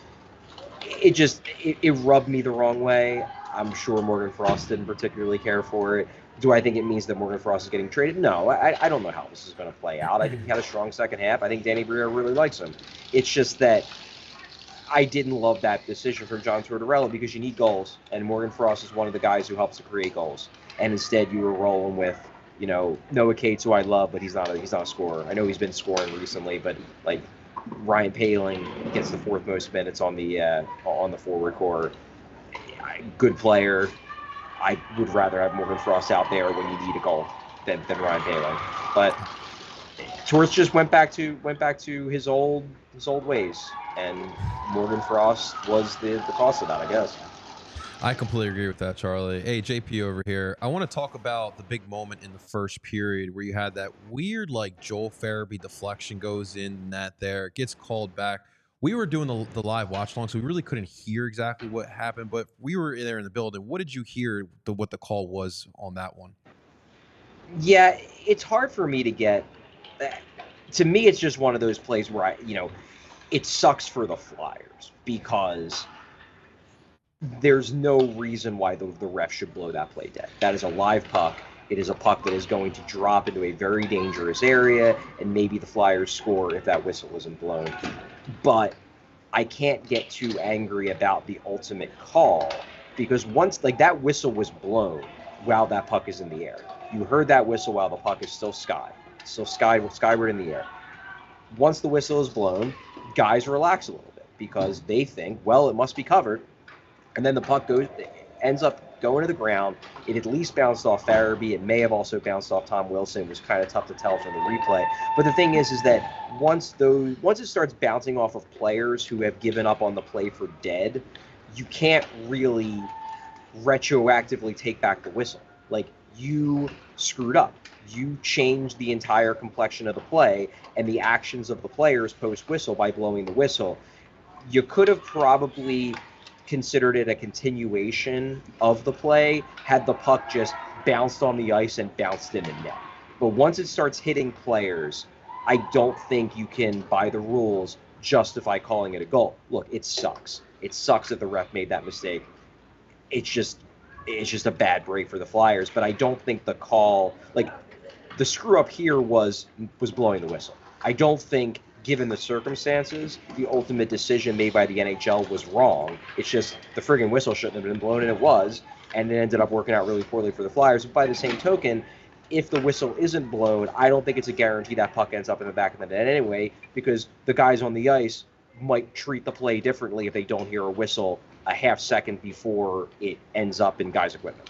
It rubbed me the wrong way. I'm sure Morgan Frost didn't particularly care for it. Do I think it means that Morgan Frost is getting traded? No, I don't know how this is going to play out. I think he had a strong second half. I think Danny Briere really likes him. It's just that I didn't love that decision from John Tortorella because you need goals, and Morgan Frost is one of the guys who helps to create goals. And instead, you were rolling with, Noah Cates, who I love, but he's not a scorer. I know he's been scoring recently, but like Ryan Poehling gets the fourth most minutes on the forward core. Good player. I would rather have Morgan Frost out there when you need a goal than Ryan Poehling. But Torts just went back to his old ways, and Morgan Frost was the cost of that, I guess. I completely agree with that, Charlie. Hey, JP over here. I want to talk about the big moment in the first period where you had that weird, like, Joel Farabee deflection goes in net there. It gets called back. We were doing the live watch along, so we really couldn't hear exactly what happened, but we were there in the building. What did you hear what the call was on that one? Yeah, it's hard for me to get. To me, it's just one of those plays where it sucks for the Flyers because there's no reason why the ref should blow that play dead. That is a live puck. It is a puck that is going to drop into a very dangerous area, and maybe the Flyers score if that whistle isn't blown. But I can't get too angry about the ultimate call because once that whistle was blown while that puck is in the air. You heard that whistle while the puck is still skyward in the air. Once the whistle is blown, guys relax a little bit because they think, well, it must be covered. And then the puck ends up going to the ground. It at least bounced off Farabee. It may have also bounced off Tom Wilson. It was kind of tough to tell from the replay. But the thing is that once it starts bouncing off of players who have given up on the play for dead, you can't really retroactively take back the whistle. Like, you screwed up. You changed the entire complexion of the play and the actions of the players post-whistle by blowing the whistle. You could have probably considered it a continuation of the play had the puck just bounced on the ice and bounced in the net. But once it starts hitting players, I don't think you can, by the rules, justify calling it a goal. Look, it sucks. It sucks that the ref made that mistake. It's just a bad break for the Flyers. But I don't think the call, the screw up here was blowing the whistle. I don't think, given the circumstances, the ultimate decision made by the NHL was wrong. It's just the friggin' whistle shouldn't have been blown, and it was, and it ended up working out really poorly for the Flyers. But by the same token, if the whistle isn't blown, I don't think it's a guarantee that puck ends up in the back of the net anyway, because the guys on the ice might treat the play differently if they don't hear a whistle a half second before it ends up in guys' equipment.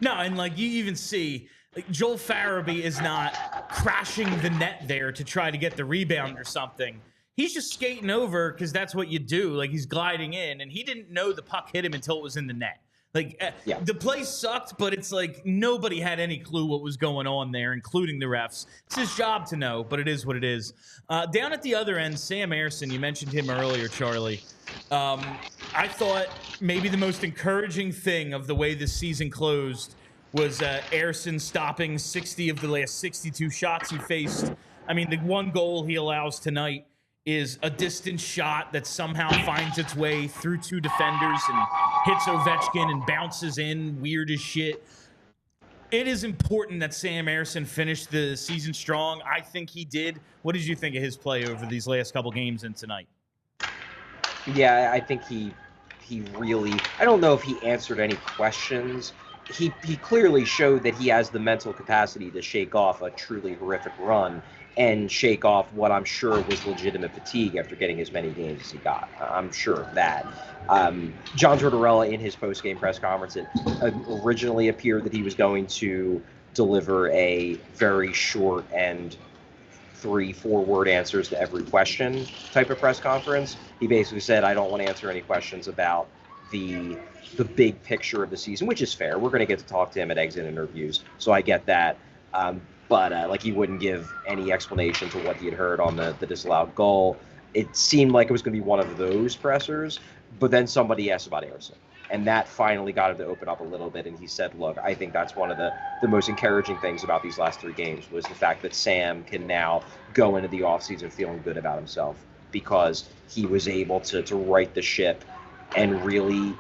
No, and you even see, Joel Farabee is not crashing the net there to try to get the rebound or something. He's just skating over because that's what you do. He's gliding in, and he didn't know the puck hit him until it was in the net. The play sucked, but it's nobody had any clue what was going on there, including the refs. It's his job to know, but it is what it is. Down at the other end, Sam Ersson, you mentioned him earlier, Charlie. I thought maybe the most encouraging thing of the way this season closed was Ersson stopping 60 of the last 62 shots he faced. I mean, the one goal he allows tonight is a distance shot that somehow finds its way through two defenders and hits Ovechkin and bounces in weird as shit. It is important that Sam Ersson finished the season strong. I think he did. What did you think of his play over these last couple games and tonight? Yeah, I think he really, I don't know if he answered any questions. He clearly showed that he has the mental capacity to shake off a truly horrific run and shake off what I'm sure was legitimate fatigue after getting as many games as he got. I'm sure of that. John Tortorella, in his post-game press conference, it originally appeared that he was going to deliver a very short and 3-4 word answers to every question type of press conference. He basically said, I don't want to answer any questions about the big picture of the season, which is fair. We're going to get to talk to him at exit interviews, so I get that. But he wouldn't give any explanation to what he had heard on the disallowed goal. It seemed like it was going to be one of those pressers, But then somebody asked about Ersson, and that finally got him to open up a little bit. And he said, look, I think that's one of the most encouraging things about these last 3 games was the fact that Sam can now go into the offseason feeling good about himself because he was able to right the ship and really,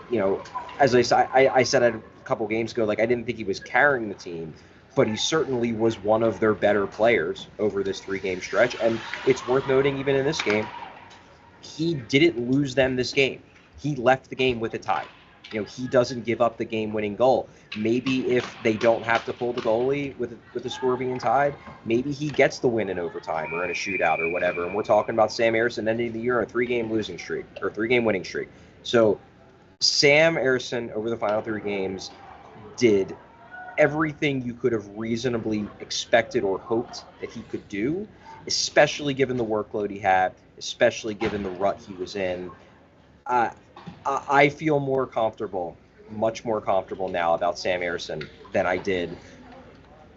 as I said a couple games ago, like I didn't think he was carrying the team, but he certainly was one of their better players over this 3-game stretch. And it's worth noting, even in this game, he didn't lose them this game. He left the game with a tie. He doesn't give up the game-winning goal. Maybe if they don't have to pull the goalie with the score being tied, maybe he gets the win in overtime or in a shootout or whatever. And we're talking about Sam Ersson ending the year on a 3-game losing streak or 3-game winning streak. So Sam Ersson over the final 3 games did everything you could have reasonably expected or hoped that he could do, especially given the workload he had, especially given the rut he was in. I feel much more comfortable now about Sam Ersson than I did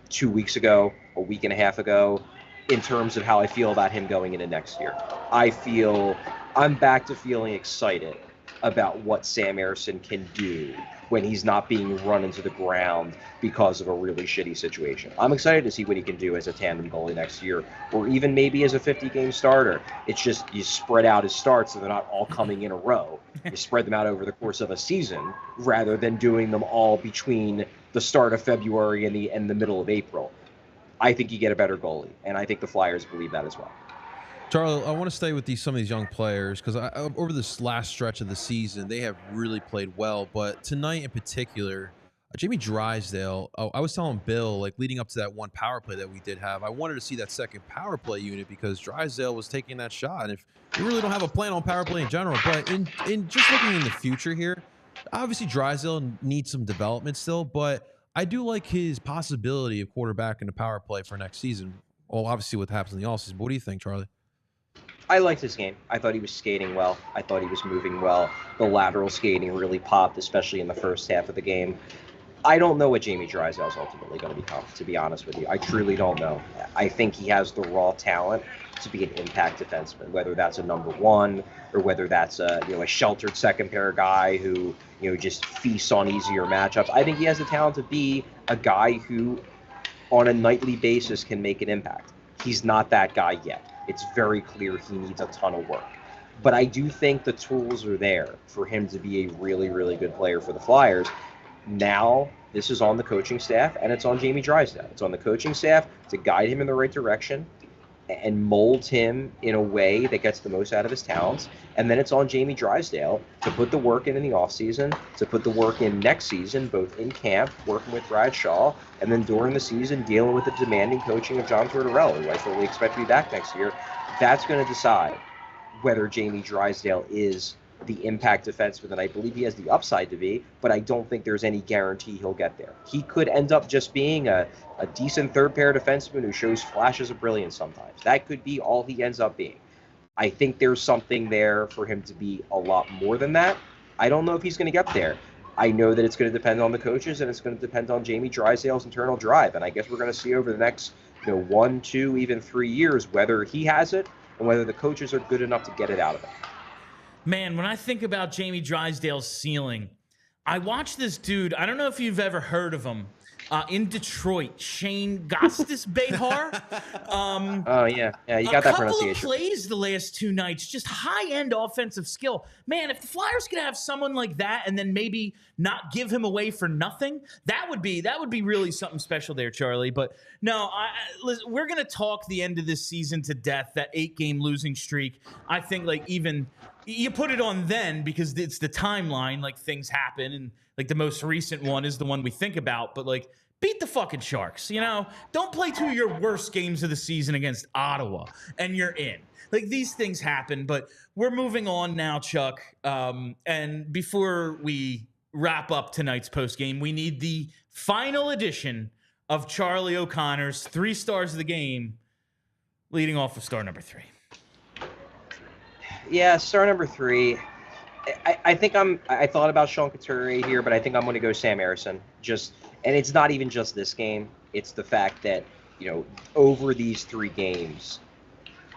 2 weeks ago, a week and a half ago, in terms of how I feel about him going into next year. I'm back to feeling excited about what Sam Ersson can do when he's not being run into the ground because of a really shitty situation. I'm excited to see what he can do as a tandem goalie next year, or even maybe as a 50-game starter. It's just you spread out his starts so they're not all coming in a row. You spread them out over the course of a season rather than doing them all between the start of February and the middle of April. I think you get a better goalie, and I think the Flyers believe that as well. Charlie, I want to stay with some of these young players because over this last stretch of the season, they have really played well. But tonight in particular, Jamie Drysdale, I was telling Bill, like leading up to that one power play that we did have, I wanted to see that second power play unit because Drysdale was taking that shot. And if you really don't have a plan on power play in general, but in just looking in the future here, obviously Drysdale needs some development still, but I do like his possibility of quarterback in the power play for next season. Well, obviously what happens in the offseason. But what do you think, Charlie? I liked his game. I thought he was skating well. I thought he was moving well. The lateral skating really popped, especially in the first half of the game. I don't know what Jamie Drysdale is ultimately going to become, to be honest with you. I truly don't know. I think he has the raw talent to be an impact defenseman, whether that's a number 1 or whether that's a sheltered second pair guy who just feasts on easier matchups. I think he has the talent to be a guy who, on a nightly basis, can make an impact. He's not that guy yet. It's very clear he needs a ton of work. But I do think the tools are there for him to be a really, really good player for the Flyers. Now, this is on the coaching staff, and it's on Jamie Drysdale. It's on the coaching staff to guide him in the right direction and mold him in a way that gets the most out of his talents. And then it's on Jamie Drysdale to put the work in the offseason, to put the work in next season, both in camp, working with Brad Shaw, and then during the season, dealing with the demanding coaching of John Tortorella, who I fully expect to be back next year. That's going to decide whether Jamie Drysdale is the impact defenseman that I believe he has the upside to be, but I don't think there's any guarantee he'll get there. He could end up just being a decent third-pair defenseman who shows flashes of brilliance sometimes. That could be all he ends up being. I think there's something there for him to be a lot more than that. I don't know if he's going to get there. I know that it's going to depend on the coaches, and it's going to depend on Jamie Drysdale's internal drive, and I guess we're going to see over the next 1, 2, even 3 years whether he has it and whether the coaches are good enough to get it out of him. Man, when I think about Jamie Drysdale's ceiling, I watched this dude. I don't know if you've ever heard of him. In Detroit, Shayne Gostisbehere. Oh, yeah. Yeah, you got that pronunciation. A couple of plays the last 2 nights, just high-end offensive skill. Man, if the Flyers could have someone like that and then maybe not give him away for nothing, that would be really something special there, Charlie. But no, listen, we're going to talk the end of this season to death, that 8-game losing streak. I think even you put it on then because it's the timeline, things happen, and the most recent one is the one we think about, but beat the fucking Sharks, Don't play 2 of your worst games of the season against Ottawa, and you're in. These things happen, but we're moving on now, Chuck. And before we wrap up tonight's postgame, we need the final edition of Charlie O'Connor's 3 stars of the game, leading off with star number 3. Yeah, star number 3. I think I thought about Sean Couturier here, but I think I'm going to go Sam Ersson. And it's not even just this game. It's the fact that, over these 3 games,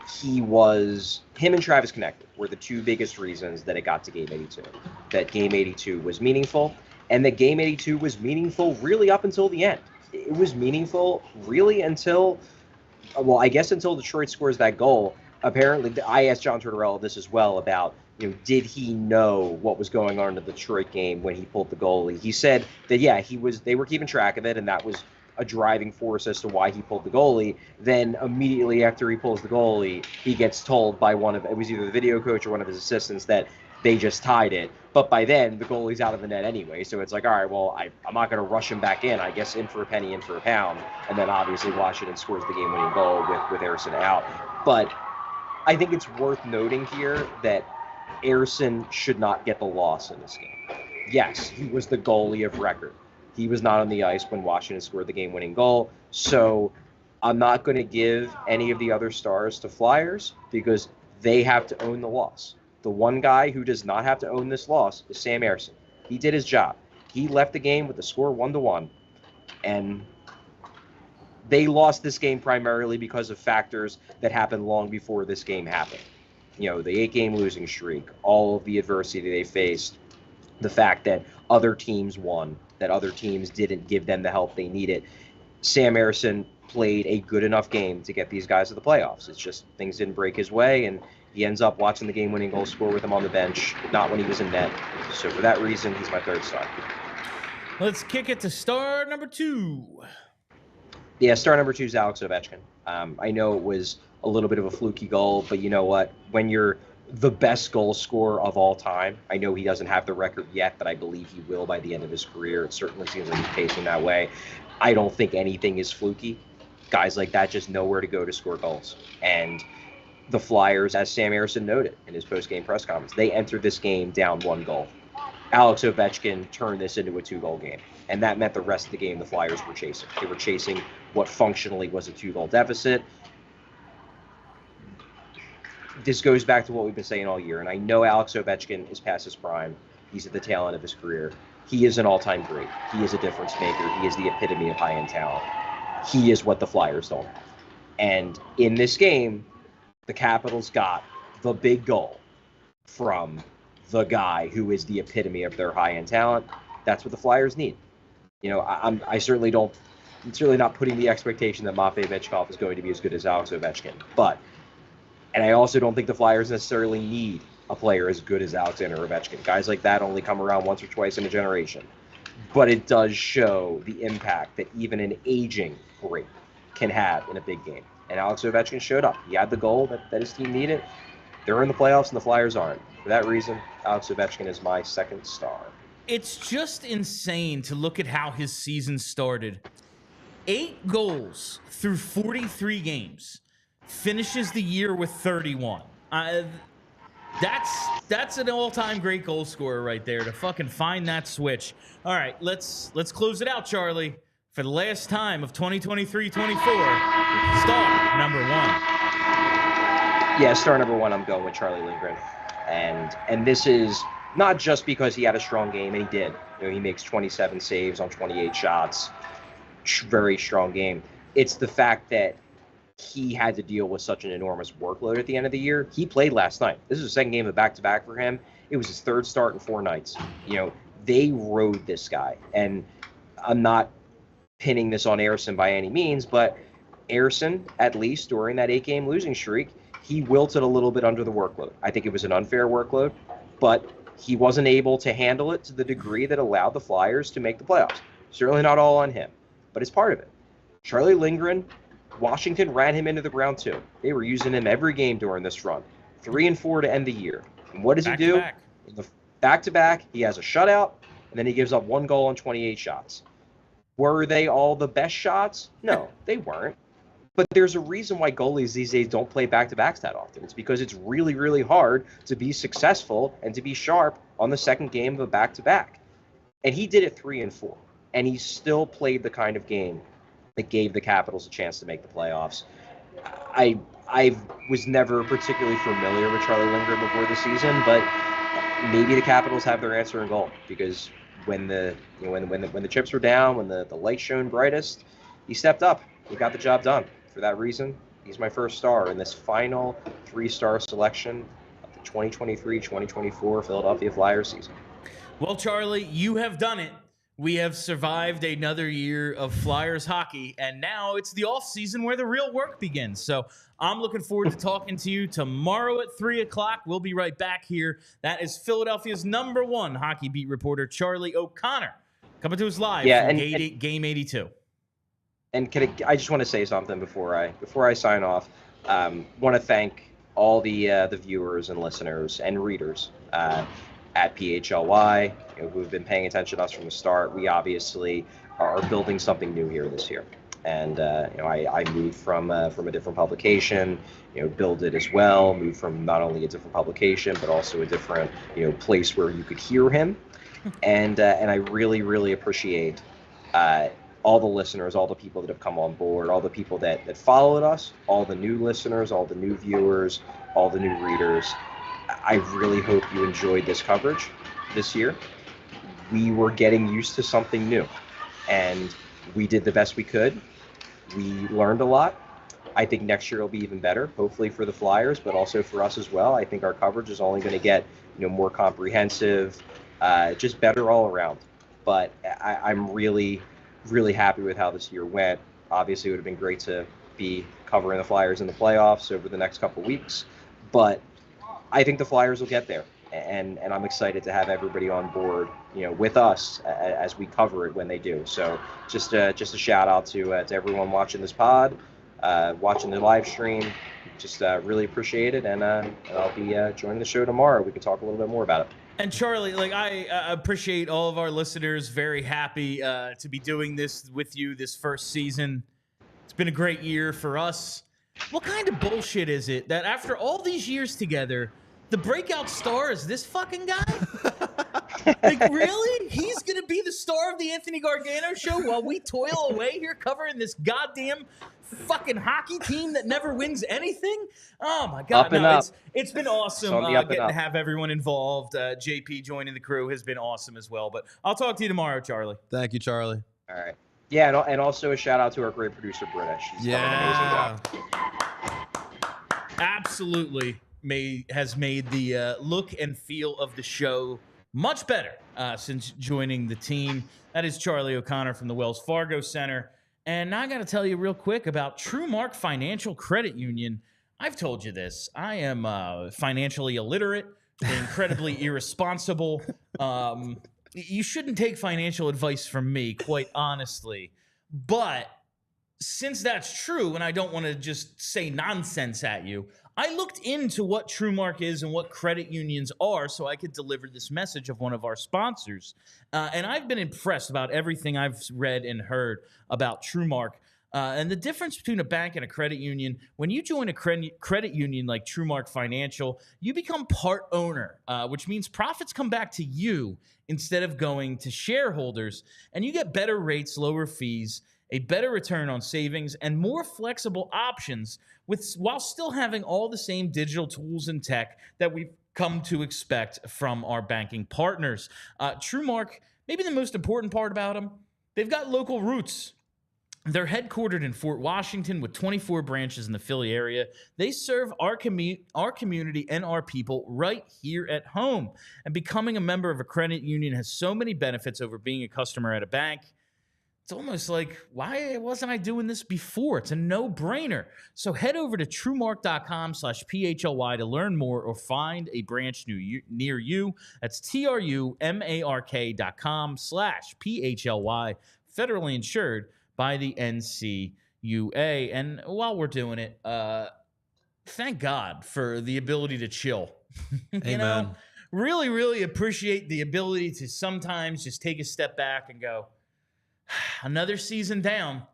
him and Travis connected were the two biggest reasons that it got to Game 82. That Game 82 was meaningful, and that Game 82 was meaningful really up until the end. It was meaningful really until Detroit scores that goal. Apparently, I asked John Tortorella this as well about, did he know what was going on in the Detroit game when he pulled the goalie? He said that, yeah, they were keeping track of it, and that was a driving force as to why he pulled the goalie. Then immediately after he pulls the goalie, he gets told by it was either the video coach or one of his assistants that they just tied it. But by then, the goalie's out of the net anyway. So it's like, all right, well, I'm not going to rush him back in. I guess in for a penny, in for a pound. And then obviously Washington scores the game-winning goal with Ersson out. But I think it's worth noting here that Ersson should not get the loss in this game. Yes, he was the goalie of record. He was not on the ice when Washington scored the game-winning goal. So I'm not going to give any of the other stars to Flyers because they have to own the loss. The one guy who does not have to own this loss is Sam Ersson. He did his job. He left the game with the score 1-1. And they lost this game primarily because of factors that happened long before this game happened. The 8-game losing streak, all of the adversity they faced, the fact that other teams won, that other teams didn't give them the help they needed. Sam Ersson played a good enough game to get these guys to the playoffs. It's just things didn't break his way, and he ends up watching the game-winning goal score with him on the bench, not when he was in net. So for that reason, he's my third star. Let's kick it to star number 2. Yeah, star number 2 is Alex Ovechkin. I know it was a little bit of a fluky goal, but you know what? When you're the best goal scorer of all time, I know he doesn't have the record yet, but I believe he will by the end of his career. It certainly seems like he's pacing that way. I don't think anything is fluky. Guys like that just know where to go to score goals. And the Flyers, as Sam Ersson noted in his post-game press conference, they entered this game down 1 goal. Alex Ovechkin turned this into a 2-goal game. And that meant the rest of the game the Flyers were chasing. They were chasing what functionally was a 2-goal deficit. This goes back to what we've been saying all year. And I know Alex Ovechkin is past his prime. He's at the tail end of his career. He is an all-time great. He is a difference maker. He is the epitome of high-end talent. He is what the Flyers don't have. And in this game, the Capitals got the big goal from the guy who is the epitome of their high-end talent. That's what the Flyers need. I certainly don't. I'm certainly not putting the expectation that Matvei Michkov is going to be as good as Alex Ovechkin. And I also don't think the Flyers necessarily need a player as good as Alexander Ovechkin. Guys like that only come around once or twice in a generation. But it does show the impact that even an aging great can have in a big game. And Alex Ovechkin showed up. He had the goal that his team needed. They're in the playoffs and the Flyers aren't. For that reason, Alex Ovechkin is my second star. It's just insane to look at how his season started. 8 goals through 43 games. Finishes the year with 31. That's an all-time great goal scorer right there to fucking find that switch. All right, let's close it out, Charlie. For the last time of 2023-24, star number 1. Yeah, star number 1, I'm going with Charlie Lindgren. And this is not just because he had a strong game, and he did. He makes 27 saves on 28 shots. Very strong game. It's the fact that he had to deal with such an enormous workload at the end of the year. He played last night. This is the second game of back-to-back for him. It was his third start in 4 nights. They rode this guy. And I'm not pinning this on Ersson by any means, but Ersson, at least during that 8-game losing streak, he wilted a little bit under the workload. I think it was an unfair workload, but he wasn't able to handle it to the degree that allowed the Flyers to make the playoffs. Certainly not all on him, but it's part of it. Charlie Lindgren, Washington ran him into the ground too. They were using him every game during this run. 3-4 to end the year. And what does he do? Back-to-back, he has a shutout, and then he gives up 1 goal on 28 shots. Were they all the best shots? No, they weren't. But there's a reason why goalies these days don't play back-to-backs that often. It's because it's really, really hard to be successful and to be sharp on the second game of a back-to-back. And he did it 3-4. And he still played the kind of game that gave the Capitals a chance to make the playoffs. I was never particularly familiar with Charlie Lindgren before the season, but maybe the Capitals have their answer in goal, because when the chips were down, when the light shone brightest, he stepped up. He got the job done. For that reason, He's my first star in this final 3-star selection of the 2023-2024 Philadelphia Flyers season. Well, Charlie, you have done it. We have survived another year of Flyers hockey, and now it's the offseason where the real work begins. So I'm looking forward to talking to you tomorrow at 3 o'clock. We'll be right back here. That is Philadelphia's #1 hockey beat reporter, Charlie O'Connor, coming to us live from Game 82. And I just want to say something before I sign off. Want to thank all the viewers and listeners and readers at PHLY, who have been paying attention to us from the start. We obviously are building something new here this year. And I moved from a different publication, Build it as well, moved from not only a different publication, but also a different, place where you could hear him. And I really, really appreciate all the listeners, all the people that have come on board, all the people that followed us, all the new listeners, all the new viewers, all the new readers. I really hope you enjoyed this coverage this year. We were getting used to something new, and we did the best we could. We learned a lot. I think next year will be even better, hopefully for the Flyers, but also for us as well. I think our coverage is only going to get more comprehensive, just better all around. But I'm really, really happy with how this year went. Obviously, it would have been great to be covering the Flyers in the playoffs over the next couple weeks, but I think the Flyers will get there, and I'm excited to have everybody on board, with us as we cover it when they do. So just a shout out to everyone watching this pod, watching the live stream. Just really appreciate it, and I'll be joining the show tomorrow. We can talk a little bit more about it. And Charlie, I appreciate all of our listeners. Very happy to be doing this with you this first season. It's been a great year for us. What kind of bullshit is it that after all these years together, the breakout star is this fucking guy? Like, really? He's going to be the star of the Anthony Gargano show while we toil away here covering this goddamn fucking hockey team that never wins anything? Oh, my God. It's been awesome getting to have everyone involved. JP joining the crew has been awesome as well. But I'll talk to you tomorrow, Charlie. Thank you, Charlie. All right. Yeah, and also a shout out to our great producer, British. She's done an amazing job. Absolutely has made the look and feel of the show much better since joining the team. That is Charlie O'Connor from the Wells Fargo Center. And now I got to tell you real quick about TruMark Financial Credit Union. I've told you this. I am financially illiterate, incredibly irresponsible. You shouldn't take financial advice from me, quite honestly. But since that's true, and I don't want to just say nonsense at you, I looked into what TruMark is and what credit unions are so I could deliver this message of one of our sponsors. And I've been impressed about everything I've read and heard about TruMark. And the difference between a bank and a credit union, when you join a credit union like TruMark Financial, you become part owner, which means profits come back to you instead of going to shareholders. And you get better rates, lower fees, a better return on savings, and more flexible options while still having all the same digital tools and tech that we've come to expect from our banking partners. TruMark, maybe the most important part about them, they've got local roots. They're headquartered in Fort Washington with 24 branches in the Philly area. They serve our community and our people right here at home. And becoming a member of a credit union has so many benefits over being a customer at a bank. It's almost like, why wasn't I doing this before? It's a no-brainer. So head over to TruMark.com/PHLY to learn more or find a branch near you. That's TRUMARK.com/PHLY, federally insured by the NCUA. And while we're doing it, thank God for the ability to chill. Amen. Really, really appreciate the ability to sometimes just take a step back and go, another season down,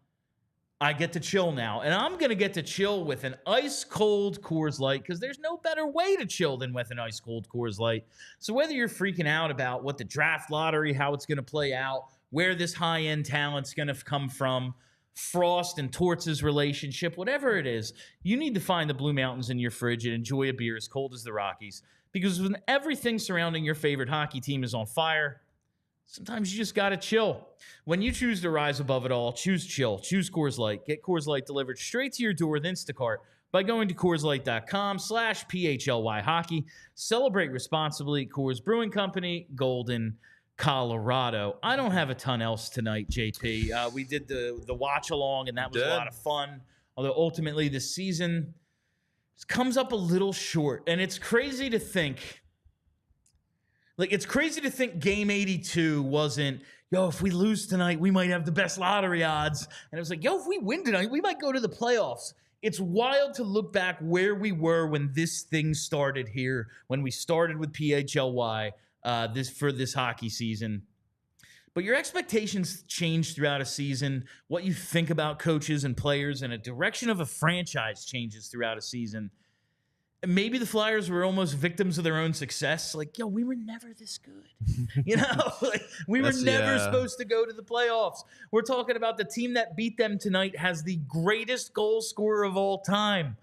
I get to chill now. And I'm going to get to chill with an ice-cold Coors Light because there's no better way to chill than with an ice-cold Coors Light. So whether you're freaking out about what the draft lottery, how it's going to play out, where this high-end talent's going to come from, Frost and Torts' relationship, whatever it is, you need to find the Blue Mountains in your fridge and enjoy a beer as cold as the Rockies. Because when everything surrounding your favorite hockey team is on fire, sometimes you just got to chill. When you choose to rise above it all, choose chill. Choose Coors Light. Get Coors Light delivered straight to your door with Instacart by going to CoorsLight.com/PHLY hockey. Celebrate responsibly. Coors Brewing Company, Golden, Colorado. I don't have a ton else tonight, JP. We did the watch along, and that was a lot of fun. Although ultimately the season comes up a little short, and it's crazy to think. It's crazy to think Game 82 wasn't, if we lose tonight, we might have the best lottery odds. And it was like, if we win tonight, we might go to the playoffs. It's wild to look back where we were when this thing started here, when we started with PHLY for this hockey season. But your expectations change throughout a season. What you think about coaches and players and a direction of a franchise changes throughout a season. Maybe the Flyers were almost victims of their own success. We were never this good. We were never supposed to go to the playoffs. We're talking about the team that beat them tonight has the greatest goal scorer of all time.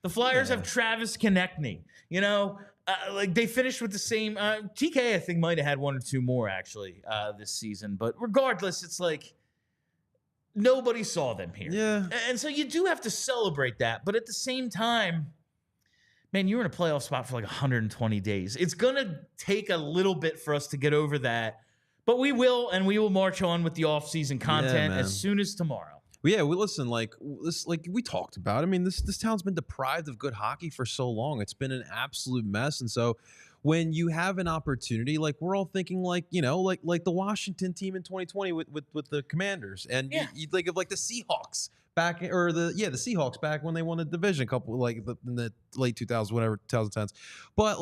The Flyers have Travis Konechny. They finished with the same. TK, I think, might have had one or two more, actually, this season. But regardless, it's nobody saw them here. Yeah. And so you do have to celebrate that. But at the same time, man, you were in a playoff spot for 120 days. It's going to take a little bit for us to get over that. But we will, and we will march on with the offseason content as soon as tomorrow. Well, yeah, we listen, we talked about. I mean, this town's been deprived of good hockey for so long. It's been an absolute mess. And so when you have an opportunity, we're all thinking like the Washington team in 2020 with the Commanders. And you think of the Seahawks back, or the Seahawks back when they won the division a couple, in the late 2000s, whatever, 2010s. But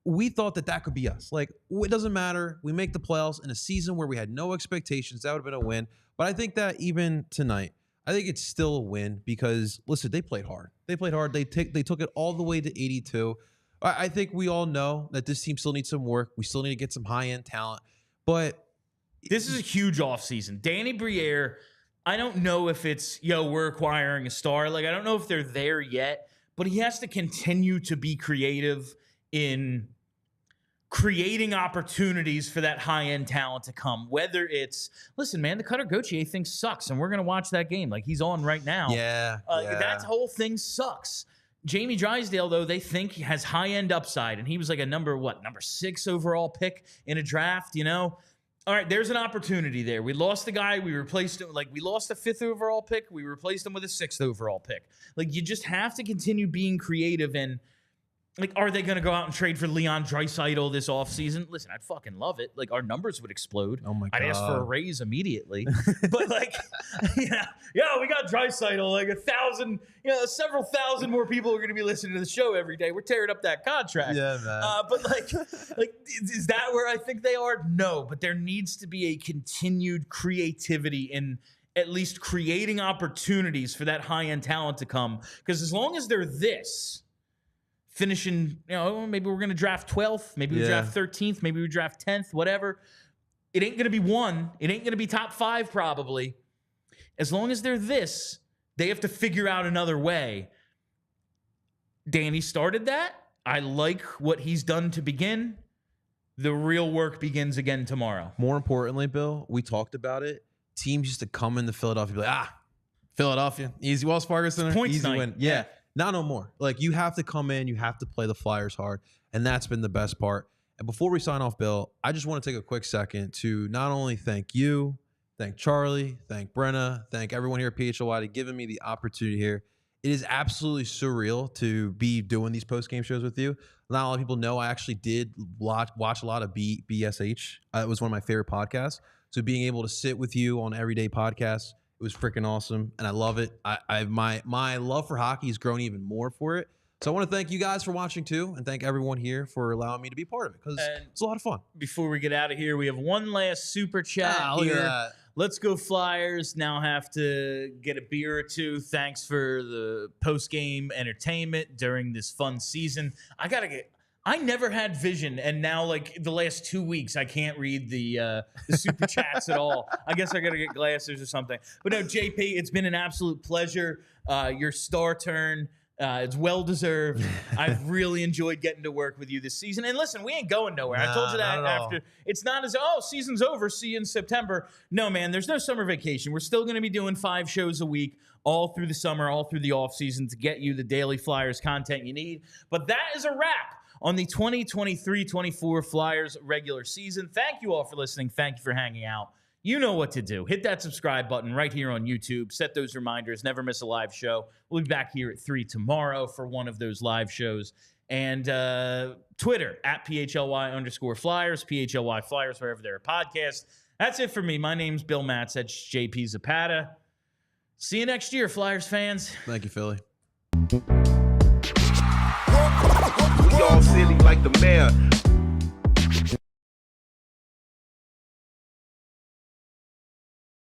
we thought that could be us. It doesn't matter. We make the playoffs in a season where we had no expectations. That would have been a win. But I think that even tonight, I think it's still a win because, listen, they played hard. They took it all the way to 82. I think we all know that this team still needs some work. We still need to get some high-end talent. But this is a huge offseason. Danny Briere, I don't know if it's, we're acquiring a star. I don't know if they're there yet, but he has to continue to be creative in creating opportunities for that high-end talent to come. Whether it's, listen, man, the Cutter Gauthier thing sucks, and we're going to watch that game. He's on right now. That whole thing sucks. Jamie Drysdale, though, they think has high-end upside, and he was a number 6 overall pick in a draft, All right, there's an opportunity there. We lost the guy. We replaced him. We lost a 5th overall pick. We replaced him with a 6th overall pick. You just have to continue being creative and, are they going to go out and trade for Leon Draisaitl this offseason? Listen, I'd fucking love it. Our numbers would explode. Oh, my God. I'd ask for a raise immediately. But, we got Draisaitl. 1,000, several thousand more people are going to be listening to the show every day. We're tearing up that contract. Yeah, man. But, is that where I think they are? No, but there needs to be a continued creativity in at least creating opportunities for that high-end talent to come. Because as long as they're finishing, maybe we're going to draft 12th, maybe we draft 13th, maybe we draft 10th, whatever. It ain't going to be 1. It ain't going to be top 5 probably. As long as they're they have to figure out another way. Danny started that. I like what he's done to begin. The real work begins again tomorrow. More importantly, Bill, we talked about it. Teams used to come into Philadelphia and be like, Philadelphia, easy Wells Fargo Center, Points easy night. win. Yeah. Not no more. You have to come in, you have to play the Flyers hard, and that's been the best part. And before we sign off, Bill, I just want to take a quick second to not only thank you, thank Charlie, thank Brenna, thank everyone here at PHLY to giving me the opportunity here. It is absolutely surreal to be doing these post-game shows with you. Not a lot of people know I actually did watch a lot of BSH. It was one of my favorite podcasts. So being able to sit with you on everyday podcasts, it was freaking awesome, and I love it. My love for hockey has grown even more for it. So I want to thank you guys for watching too, and thank everyone here for allowing me to be part of it because it's a lot of fun. Before we get out of here, we have one last super chat here. Let's go Flyers. Now have to get a beer or two. Thanks for the post-game entertainment during this fun season. I never had vision, and now the last 2 weeks I can't read the super chats at all. I guess I got to get glasses or something. But no, JP, it's been an absolute pleasure. Your star turn It's well-deserved. I've really enjoyed getting to work with you this season. And listen, we ain't going nowhere. I told you that after. It's not as, season's over, see you in September. No, man, there's no summer vacation. We're still going to be doing 5 shows a week all through the summer, all through the offseason to get you the daily Flyers content you need. But that is a wrap on the 2023-24 Flyers regular season. Thank you all for listening. Thank you for hanging out. You know what to do. Hit that subscribe button right here on YouTube. Set those reminders. Never miss a live show. We'll be back here at 3 tomorrow for one of those live shows. And Twitter, at PHLY_Flyers, PHLY Flyers, wherever there are podcasts. That's it for me. My name's Bill Matz. That's JP Zapata. See you next year, Flyers fans. Thank you, Philly. We all silly like the mayor.